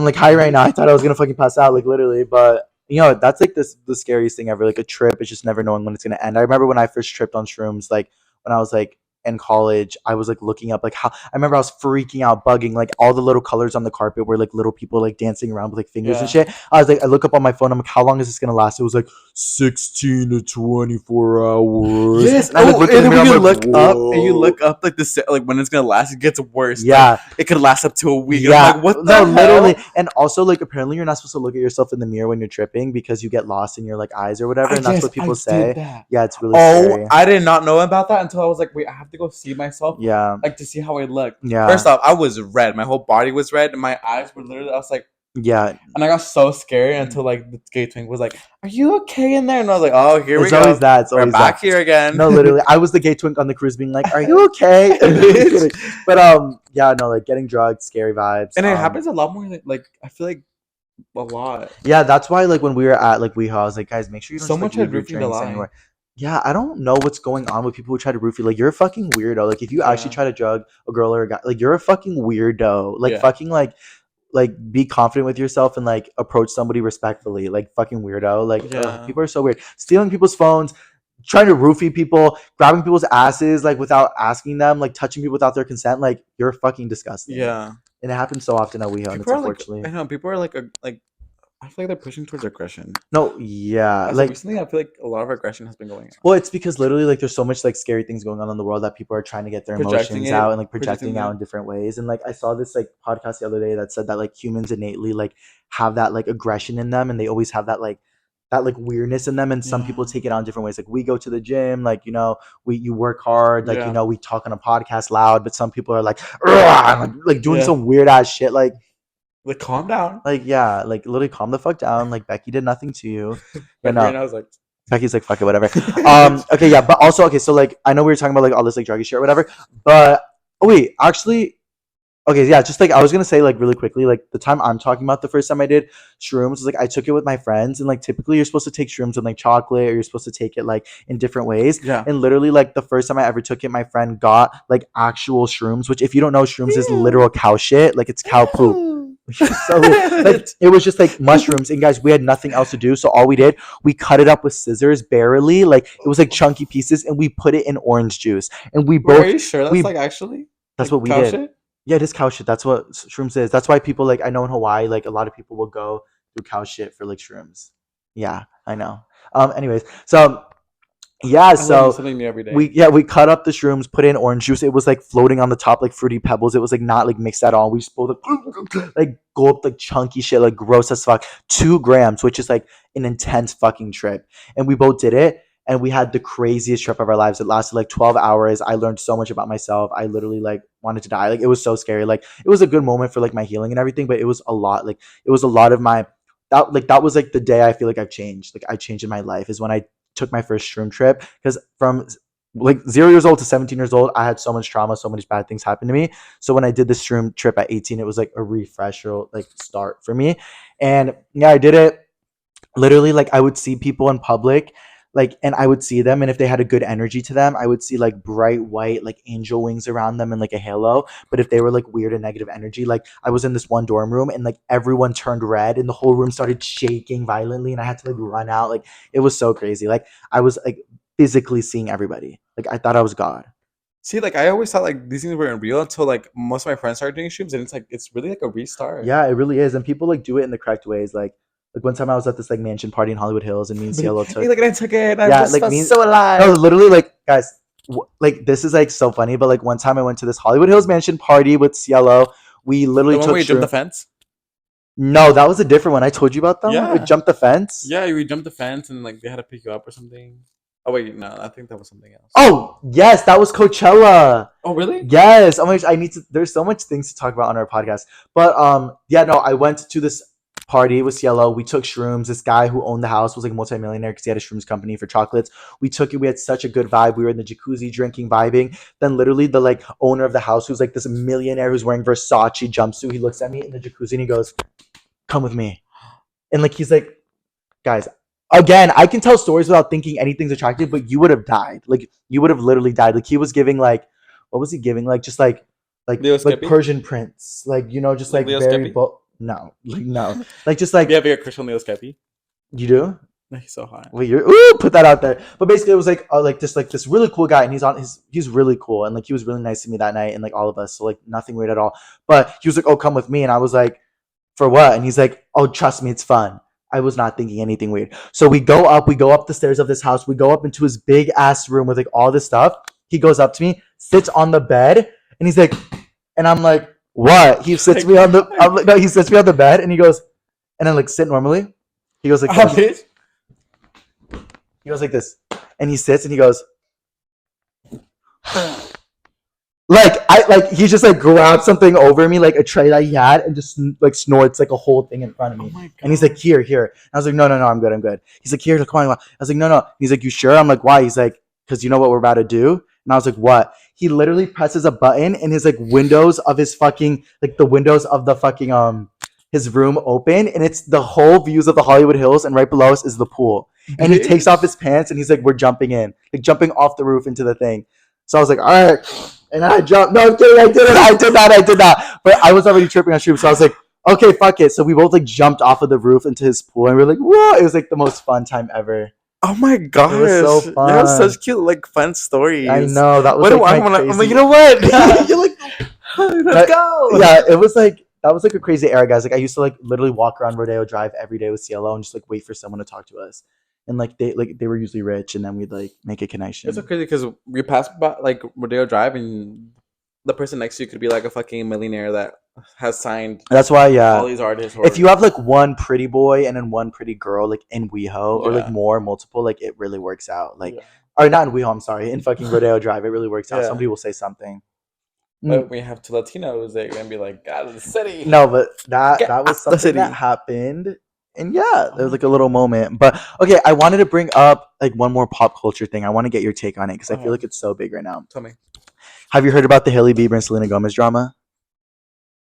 like high right now. I thought I was gonna fucking pass out, like literally. But you know, that's like the scariest thing ever. Like a trip is just never knowing when it's gonna end. I remember when I first tripped on shrooms, like when I was like in college, I was like looking up like how I remember I was freaking out, bugging like all the little colors on the carpet were like little people like dancing around with like fingers and shit. I was like, I look up on my phone, I'm like, how long is this gonna last? It was like 16 to 24 hours. Yes, and I like, and when you look up and you look up like this, like when it's gonna last, it gets worse. Yeah, like, it could last up to a week. Yeah, I'm like, what the hell? literally. And also, like, apparently, you're not supposed to look at yourself in the mirror when you're tripping because you get lost in your like eyes or whatever, and that's what people say. Yeah, it's really scary. I did not know about that until I was like, wait, I have to go see myself. Yeah, like to see how I look. Yeah. First off, I was red. My whole body was red, and my eyes were literally. I was like, yeah. And I got so scared until like the gay twink was like, "Are you okay in there?" And I was like, "Oh, here we It's go. always that. It's We're always back that. here again." No, literally, I was the gay twink on the cruise, being like, "Are you okay?" But yeah, no, like getting drugged, scary vibes, and it happens a lot more. Like I feel like a lot. Yeah, that's why like when we were at like WeHo, I was like, guys, make sure you don't Someone just, like, tried leave your roofing the drinks line. anywhere. Yeah, I don't know what's going on with people who try to roofie. Like, you're a fucking weirdo. Like, if you actually try to drug a girl or a guy, like, you're a fucking weirdo. Like, fucking like be confident with yourself and like approach somebody respectfully. Like, fucking weirdo. Like, people are so weird. Stealing people's phones, trying to roofie people, grabbing people's asses like without asking them, like touching people without their consent. Like, you're fucking disgusting. Yeah, and it happens so often at WeHo. And it's unfortunately. I know people are like I feel like they're pushing towards aggression. No, yeah. Like recently, I feel like a lot of aggression has been going on. Well, it's because literally, like, there's so much like scary things going on in the world that people are trying to get their emotions out and like projecting out in different ways. And like, I saw this like podcast the other day that said that like humans innately like have that like aggression in them, and they always have that like weirdness in them. And some people take it on different ways. Like, we go to the gym, like, you know, you work hard, like, you know, we talk on a podcast loud, but some people are like doing some weird ass shit, like, calm down. Like, yeah, like literally calm the fuck down. Like, Becky did nothing to you. And I was like, Becky's like, fuck it, whatever. Okay, yeah, but also, okay, so like, I know we were talking about like all this like druggy shit or whatever, but wait, actually, okay, yeah, just like I was gonna say like really quickly, like the time I'm talking about, the first time I did shrooms was like I took it with my friends, and like typically you're supposed to take shrooms with like chocolate, or you're supposed to take it like in different ways. Yeah. And literally like the first time I ever took it, my friend got like actual shrooms, which if you don't know, shrooms is literal cow shit, like it's cow poop. So like it was just like mushrooms, and guys, we had nothing else to do, so all we did, we cut it up with scissors barely, like it was like chunky pieces, and we put it in orange juice, and we both. Are you sure that's like actually? That's what we did. Shit? Yeah, it is cow shit. That's what shrooms is. That's why people like, I know in Hawaii, like a lot of people will go through cow shit for like shrooms. Yeah, I know. Anyways, so. Yeah, so something new every day. We cut up the shrooms, put in orange juice. It was like floating on the top like Fruity Pebbles. It was like not like mixed at all. We just both like gulped like chunky shit, like gross as fuck. 2 grams, which is like an intense fucking trip. And we both did it, and we had the craziest trip of our lives. It lasted like 12 hours. I learned so much about myself. I literally like wanted to die. Like, it was so scary. Like, it was a good moment for like my healing and everything, but it was a lot. Like, it was a lot of my that was like the day I feel like I've changed. Like, I changed in my life is when I took my first shroom trip, because from like 0 years old to 17 years old, I had so much trauma, so many bad things happen to me. So when I did this shroom trip at 18, it was like a refresher, like start for me. And yeah, I did it. Literally, like, I would see people in public, like, and I would see them, and if they had a good energy to them, I would see like bright white like angel wings around them and like a halo. But if they were like weird and negative energy, like, I was in this one dorm room, and like everyone turned red, and the whole room started shaking violently, and I had to like run out. Like, it was so crazy. Like, I was like physically seeing everybody. Like, I thought I was God. See, like, I always thought like these things weren't real until like most of my friends started doing shrooms, and it's like it's really like a restart. Yeah, it really is, and people like do it in the correct ways. Like one time I was at this like mansion party in Hollywood Hills, and me and Cielo took. Hey, look, I took it. I just felt so alive. No, literally, like, guys, like, this is like so funny. But like, one time I went to this Hollywood Hills mansion party with Cielo. We literally took. Where you jumped the fence? No, that was a different one. I told you about that. Yeah, we jumped the fence. Yeah, we jumped the fence, and like they had to pick you up or something. Oh wait, no, I think that was something else. Oh yes, that was Coachella. Oh really? Yes. Oh my gosh, I need to. There's so much things to talk about on our podcast. But yeah, no, I went to this party with Cielo. We took shrooms. This guy who owned the house was like a multimillionaire because he had a shrooms company for chocolates. We took it. We had such a good vibe. We were in the jacuzzi drinking, vibing. Then literally the like owner of the house, who's like this millionaire who's wearing Versace jumpsuit, he looks at me in the jacuzzi and he goes, "Come with me." And like, he's like, guys, again, I can tell stories without thinking anything's attractive, but you would have died. Like, you would have literally died. Like, he was giving like, what was he giving? Like, just like Persian prince, like, you know, just like very no, like no, like just like. You have a crush on Leo Skeppy? You do? He's so hot. Wait, put that out there. But basically, it was like this really cool guy, and he's really cool, and like he was really nice to me that night, and like all of us, so like nothing weird at all. But he was like, "Oh, come with me," and I was like, "For what?" And he's like, "Oh, trust me, it's fun." I was not thinking anything weird. So we go up the stairs of this house. We go up into his big ass room with like all this stuff. He goes up to me, sits on the bed, and he's like, and I'm like, "What?" He sits me on the. I'm like, no, he sits me on the bed, and he goes, and then like sit normally. He goes like. He goes like this, and he sits and he goes, he just like grabs something over me, like a tray that he had, and just like snorts like a whole thing in front of me. Oh, and he's like, here. And I was like, no, I'm good. He's like, here, come on. I was like, no. He's like, you sure? I'm like, why? He's like, because you know what we're about to do? And I was like, what? He literally presses a button, and his like windows of his fucking like the windows of the fucking his room open, and it's the whole views of the Hollywood Hills, and right below us is the pool. And he takes off his pants, and he's like, we're jumping in, like jumping off the roof into the thing. So I was like, all right. And I jumped. No, I'm kidding. I did that. But I was already tripping on stream. So I was like, okay, fuck it. So we both like jumped off of the roof into his pool, and we were like, whoa. It was like the most fun time ever. Oh my gosh. It was so fun. You have such cute, like, fun stories. I know. That was I'm like, you know what? You're like, let's go. Yeah, it was like, that was like a crazy era, guys. Like I used to like literally walk around Rodeo Drive every day with CLO and just like wait for someone to talk to us. And like they were usually rich, and then we'd like make a connection. It's so crazy because we passed by like Rodeo Drive, and the person next to you could be like a fucking millionaire that has signed. That's why, all these artists. If you have like one pretty boy and then one pretty girl, like in WeHo, or like multiple, like it really works out. Like, or not in WeHo. I'm sorry, in fucking Rodeo Drive, it really works out. Somebody will say something. But we have two Latinos, they're gonna be like, "Out of the city." No, but that was something that happened. And yeah, there was like a little moment. But okay, I wanted to bring up like one more pop culture thing. I want to get your take on it because I feel like it's so big right now. Tell me. Have you heard about the Hailey Bieber and Selena Gomez drama?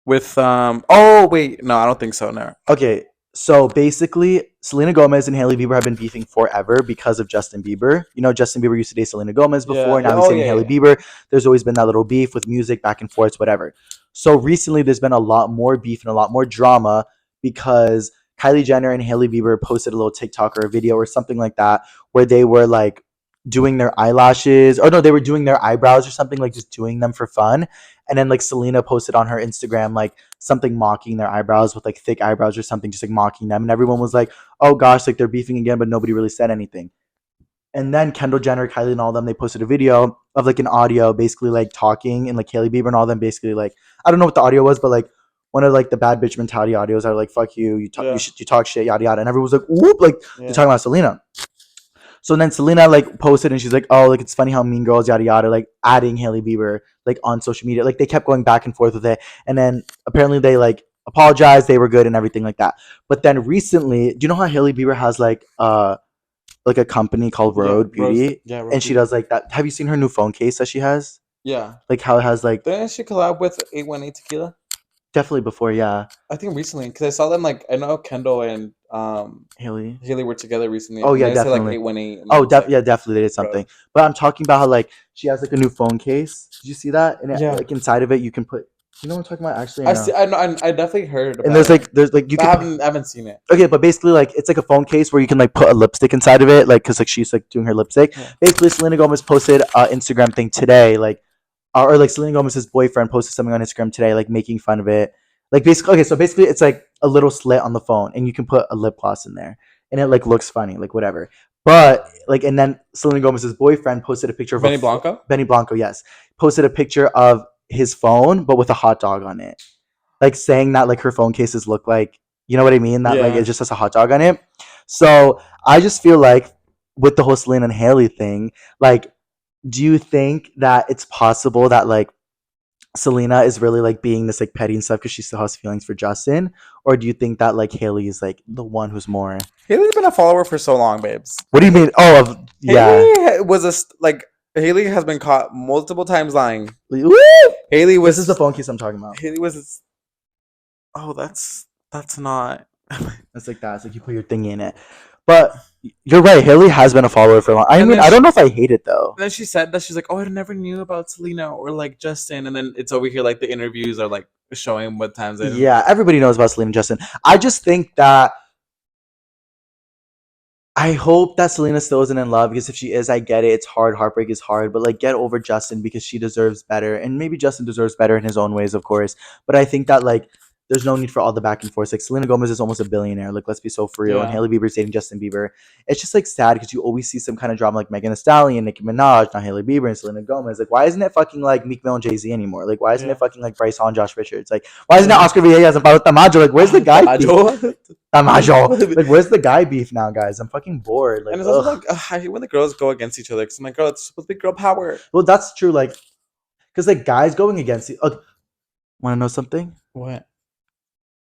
With oh wait, no, I don't think so. No. Okay, so basically, Selena Gomez and Hailey Bieber have been beefing forever because of Justin Bieber. You know, Justin Bieber used to date Selena Gomez before. Now he's dating Hailey Bieber. There's always been that little beef with music, back and forth, whatever. So recently, there's been a lot more beef and a lot more drama because Kylie Jenner and Hailey Bieber posted a little TikTok or a video or something like that where they were like doing their eyelashes, or no, they were doing their eyebrows or something, like just doing them for fun. And then like Selena posted on her Instagram like something mocking their eyebrows with like thick eyebrows or something, just like mocking them. And everyone was like, oh gosh, like they're beefing again, but nobody really said anything. And then Kendall Jenner, Kylie, and all of them, they posted a video of like an audio basically like talking, and like Hailey Bieber and all of them basically like, I don't know what the audio was, but like one of like the bad bitch mentality audios are like, fuck you, you talk shit, yada yada. And everyone was like, whoop, like they're talking about Selena. So then Selena like posted, and she's like, oh, like it's funny how Mean Girls, yada yada, like adding Hailey Bieber like on social media. Like they kept going back and forth with it. And then apparently they like apologized, they were good and everything like that. But then recently, do you know how Hailey Bieber has like a company called Rode Beauty? Rode and she does like that. Have you seen her new phone case that she has? Yeah. Like how it has like. Didn't she collab with 818 Tequila? Definitely before, yeah. I think recently, because I saw them like, I know Kendall and Haley were together recently. Oh yeah, definitely. Like 818. Oh, yeah, definitely they did something. Bro. But I'm talking about how like she has like a new phone case. Did you see that? And like inside of it, you can put. You know what I'm talking about? Actually, I definitely heard. About and there's like you can. I haven't seen it. Okay, but basically like it's like a phone case where you can like put a lipstick inside of it, like because like she's like doing her lipstick. Yeah. Basically, Selena Gomez posted an Instagram thing today, like, or like Selena Gomez's boyfriend posted something on Instagram today, like making fun of it. Like basically, okay, so basically it's like a little slit on the phone, and you can put a lip gloss in there, and it like looks funny, like whatever. But like, and then Selena Gomez's boyfriend posted a picture of Benny Blanco, yes, posted a picture of his phone, but with a hot dog on it, like saying that like her phone cases look like, you know what I mean, that like it just has a hot dog on it. So I just feel like with the whole Selena and Hailey thing, like, do you think that it's possible that like Selena is really like being this like petty and stuff because she still has feelings for Justin, or do you think that like Hailey is like the one who's more? Hailey's been a follower for so long, babes. What do you mean? Oh, Hailey was Hailey has been caught multiple times lying. Woo! Hailey was. This is the phone case I'm talking about. Hailey was. Oh, that's not. That's like that. It's like you put your thing in it. But you're right. Hailey has been a follower for a long. I mean, I don't know if I hate it though. And then she said that she's like, "Oh, I never knew about Selena or like Justin." And then it's over here like the interviews are like showing what times. Yeah, everybody knows about Selena and Justin. I just think that I hope that Selena still isn't in love, because if she is, I get it. It's hard. Heartbreak is hard. But like, get over Justin, because she deserves better. And maybe Justin deserves better in his own ways, of course. But I think that like, there's no need for all the back and forth. Like, Selena Gomez is almost a billionaire. Like, let's be so for real. And Hailey Bieber's dating Justin Bieber. It's just like sad, because you always see some kind of drama like Megan Thee Stallion, Nicki Minaj, not Hailey Bieber and Selena Gomez. Like, why isn't it fucking like Meek Mill and Jay-Z anymore? Like, why isn't it fucking like Bryce Hall and Josh Richards? Like, why isn't it Oscar Villegas and Pablo Tamayo? Like, where's the guy? Tamayo. Like, where's the guy beef now, guys? I'm fucking bored. Like, and it's also like, I hate when the girls go against each other, because I'm like, girl, it's supposed to be girl power. Well, that's true. Like, because like guys going against you. Want to know something? What?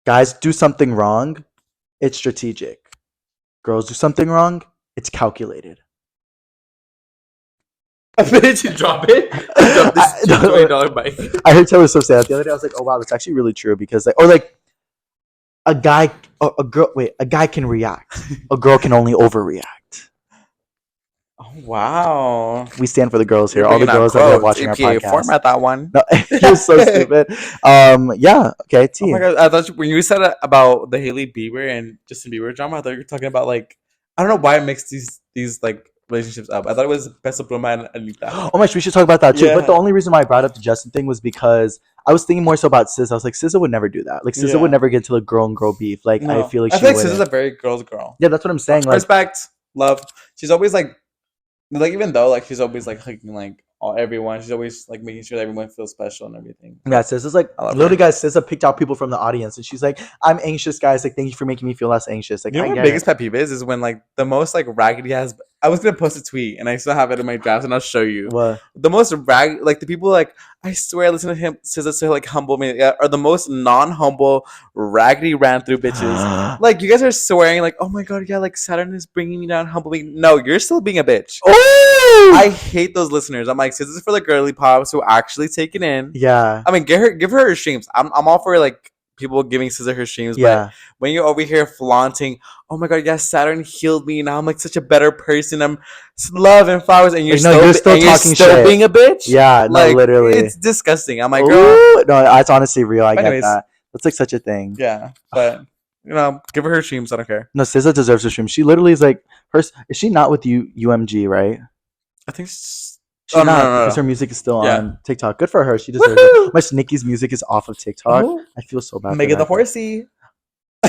Guys do something wrong, it's strategic. Girls do something wrong, it's calculated. Did you drop it? Drop this $20 bike. I heard Taylor Swift say that the other day. I was like, oh wow, that's actually really true, because like, or like, a guy can react. A girl can only overreact. Oh wow. We stand for the girls here. All the girls that are watching our podcast. Format that one. No, you're so stupid. Yeah. Okay. T. Oh my god! I thought when you said about the Hailey Bieber and Justin Bieber drama, I thought you were talking about like, I don't know why I mixed these like relationships up. I thought it was Peso Pluma and Anita. Oh my gosh, we should talk about that too. Yeah. But the only reason why I brought up the Justin thing was because I was thinking more so about SZA. I was like, SZA would never do that. Like, SZA would never get to like girl and girl beef. Like, no. I feel like SZA's a very girl's girl. Yeah, that's what I'm saying. Like, respect, love. She's always like even though like she's always like hugging like everyone, she's always like making sure that everyone feels special and everything. Yeah, SZA's like literally, guys. SZA picked out people from the audience, and she's like, "I'm anxious, guys. Like, thank you for making me feel less anxious." Like, you know what my biggest pet peeve is when like the most like raggedy has. I was gonna post a tweet, and I still have it in my drafts, and I'll show you. What the most like the people like I swear I listen to him SZA to like humble me are the most non-humble raggedy ran through bitches. Like you guys are swearing like, oh my god, yeah, like Saturn is bringing me down, humble me. No, you're still being a bitch. Oh, I hate those listeners. I'm like, SZA is for the girly pops who actually take it in. Yeah, I mean, give her her streams. I'm all for like people giving SZA her streams, but when you're over here flaunting, oh my god, yes, Saturn healed me. Now I'm like such a better person. I'm love and flowers, and you're still being a bitch. Yeah, like, no, literally, it's disgusting. I'm like, girl, no, that's honestly real. I get that. That's like such a thing. Yeah, but you know, give her streams. I don't care. No, SZA deserves her stream. She literally is like her. Is she not with UMG? Right? I think. She's not, because her music is still on TikTok. Good for her. She deserves it. My Nicki's music is off of TikTok. Oh. I feel so bad. Megan the Horsey.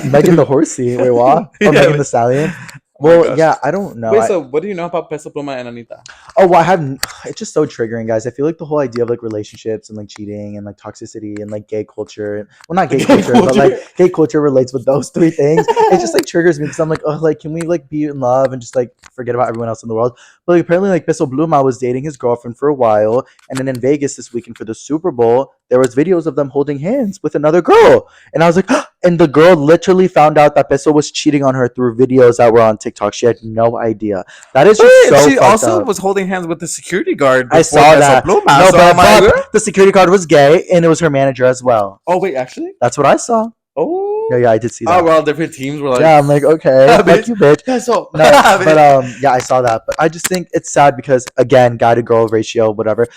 Megan the Horsey. Wait, what? Or Megan the Stallion? Well, yeah, I don't know. Wait, so what do you know about Peso Pluma and Anita? Oh, well, it's just so triggering, guys. I feel like the whole idea of like relationships and like cheating and like toxicity and like gay culture. Well, not gay culture, but like gay culture relates with those three things. It just like triggers me, because I'm like, oh, like, can we like be in love and just like forget about everyone else in the world? But like, apparently, like Peso Pluma was dating his girlfriend for a while, and then in Vegas this weekend for the Super Bowl, there was videos of them holding hands with another girl, and I was like, and the girl literally found out that Peso was cheating on her through videos that were on TikTok. She had no idea. That is just so she also up. Was holding hands with the security guard. I saw that. Pluma, no, so but the security guard was gay, and it was her manager as well. Oh wait, actually, that's what I saw. Oh, yeah, I did see that. Oh well, different teams were like, yeah, I'm like, okay, fuck you, bitch. Yeah, so no, but yeah, I saw that, but I just think it's sad because again, guy to girl ratio, whatever.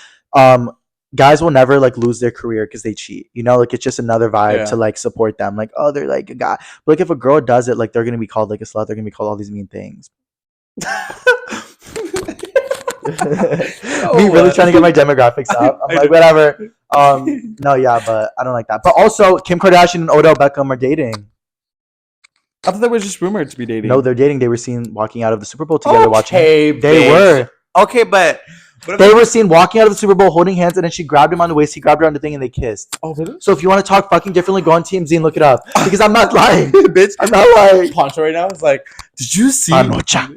Guys will never like lose their career because they cheat, you know, like it's just another vibe to like support them, like, oh, they're like a guy, but like if a girl does it, like they're gonna be called like a slut, they're gonna be called all these mean things. Me really trying to get my demographics up. I'm like, whatever. No, yeah, but I don't like that. But also, Kim Kardashian and Odell Beckham are dating. I thought they were just rumored to be dating. No, they're dating. They were seen walking out of the Super Bowl together. Watching. They were okay, but they were seen walking out of the Super Bowl holding hands, and then she grabbed him on the waist. He grabbed her on the thing, and they kissed. Oh, really? So if you want to talk fucking differently, go on TMZ and look it up, because I'm not lying, bitch. I'm not lying. Poncho right now is like, did you see?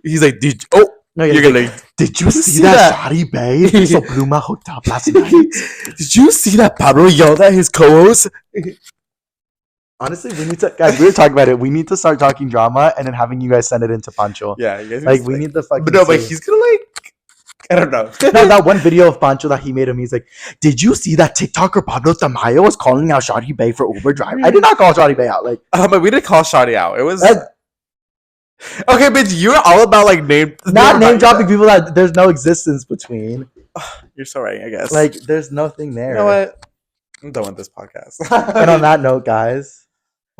He's like, did oh. No, you're gonna like, did you see that Shotty Bae? So Pluma hooked up last night. Did you see that Pablo yelled at his co-host? Honestly, we need to, guys, we were talking about it. We need to start talking drama and then having you guys send it into Pancho. Yeah, you guys like we need the fucking. But no, but he's gonna like, I don't know. No, that one video of Pancho that he made him, he's like, did you see that TikToker Pablo Tamayo was calling out Shotty Bae for Uber driver? I did not call Shotty Bae out. Like, but we did call Shotty out. It was. Okay, bitch, you're all about like name dropping people that there's no existence between. You're so right, I guess. Like, there's nothing there. You know what? I'm done with this podcast. And on that note, guys,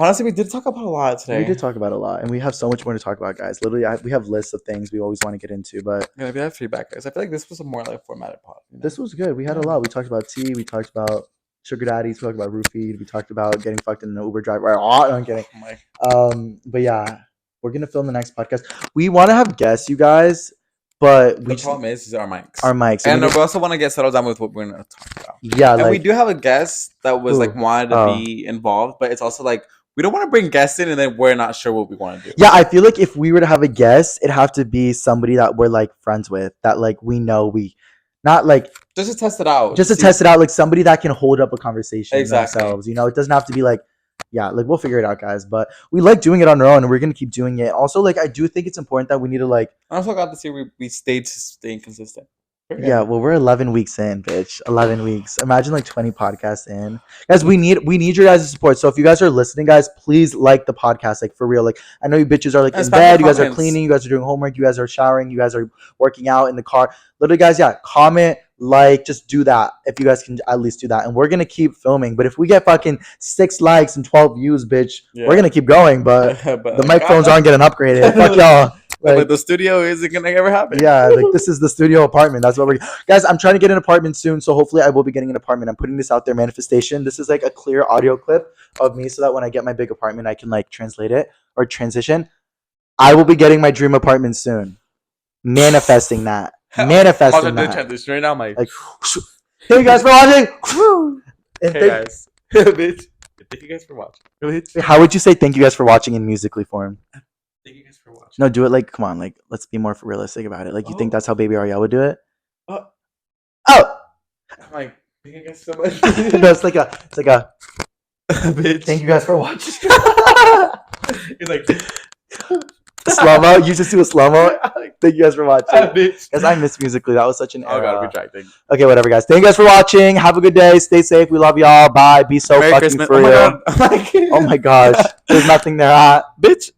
Honestly, we did talk about a lot today. We did talk about a lot, and we have so much more to talk about, guys. Literally, we have lists of things we always want to get into, but we have feedback, guys. I feel like this was a more like formatted pod. This was good. We had a lot. We talked about tea. We talked about sugar daddies. We talked about Roofied. We talked about getting fucked in an Uber driver. Oh, no, I'm kidding. But yeah, we're gonna film the next podcast. We want to have guests, you guys, but the problem is our mics. Our mics, and we also want to get settled down with what we're gonna talk about. Yeah, and we do have a guest that was like wanted to be involved, but it's also like we don't want to bring guests in and then we're not sure what we want to do. Yeah, I feel like if we were to have a guest, it'd have to be somebody that we're like friends with, that like we know not like just to test it out. Just to test it out, like somebody that can hold up a conversation themselves. You know, it doesn't have to be like, yeah, like we'll figure it out, guys. But we like doing it on our own, and we're gonna keep doing it. Also, like I do think it's important that we need to like. I also got to see we staying consistent. Yeah, well, we're 11 weeks in, bitch. 11 weeks. Imagine like 20 podcasts in, guys. We need your guys' support. So if you guys are listening, guys, please like the podcast, like for real. Like I know you bitches are like in bed, you guys are cleaning, you guys are doing homework, you guys are showering, you guys are working out in the car. Literally, guys, yeah, comment, like, just do that if you guys can at least do that, and we're gonna keep filming. But if we get fucking 6 likes and 12 views, bitch, we're gonna keep going. But the microphones aren't getting upgraded. Fuck y'all. Like the studio isn't gonna ever happen. Yeah, like this is the studio apartment. That's what we're guys. I'm trying to get an apartment soon, so hopefully I will be getting an apartment. I'm putting this out there, manifestation. This is like a clear audio clip of me, so that when I get my big apartment, I can like translate it or transition. I will be getting my dream apartment soon. Manifesting that. Manifesting that. Transition right now, Mike. Like, thank you guys for watching. And hey guys, bitch. Thank you guys for watching. How would you say thank you guys for watching in musically form? Thank you guys for watching. No, do it like, come on, like, let's be more realistic about it. Like, you think that's how Baby Ariel would do it? Oh! I'm like, thank you guys so much. No, it's like a bitch. Thank you guys for watching. It's like slow-mo. You just do a slow-mo. Thank you guys for watching. Bitch. Guys, I miss musically. That was such an era. Oh god, retracting. Okay, whatever, guys. Thank you guys for watching. Have a good day. Stay safe. We love y'all. Bye. Be so Merry fucking Christmas. free. Oh my gosh. There's nothing there. Bitch.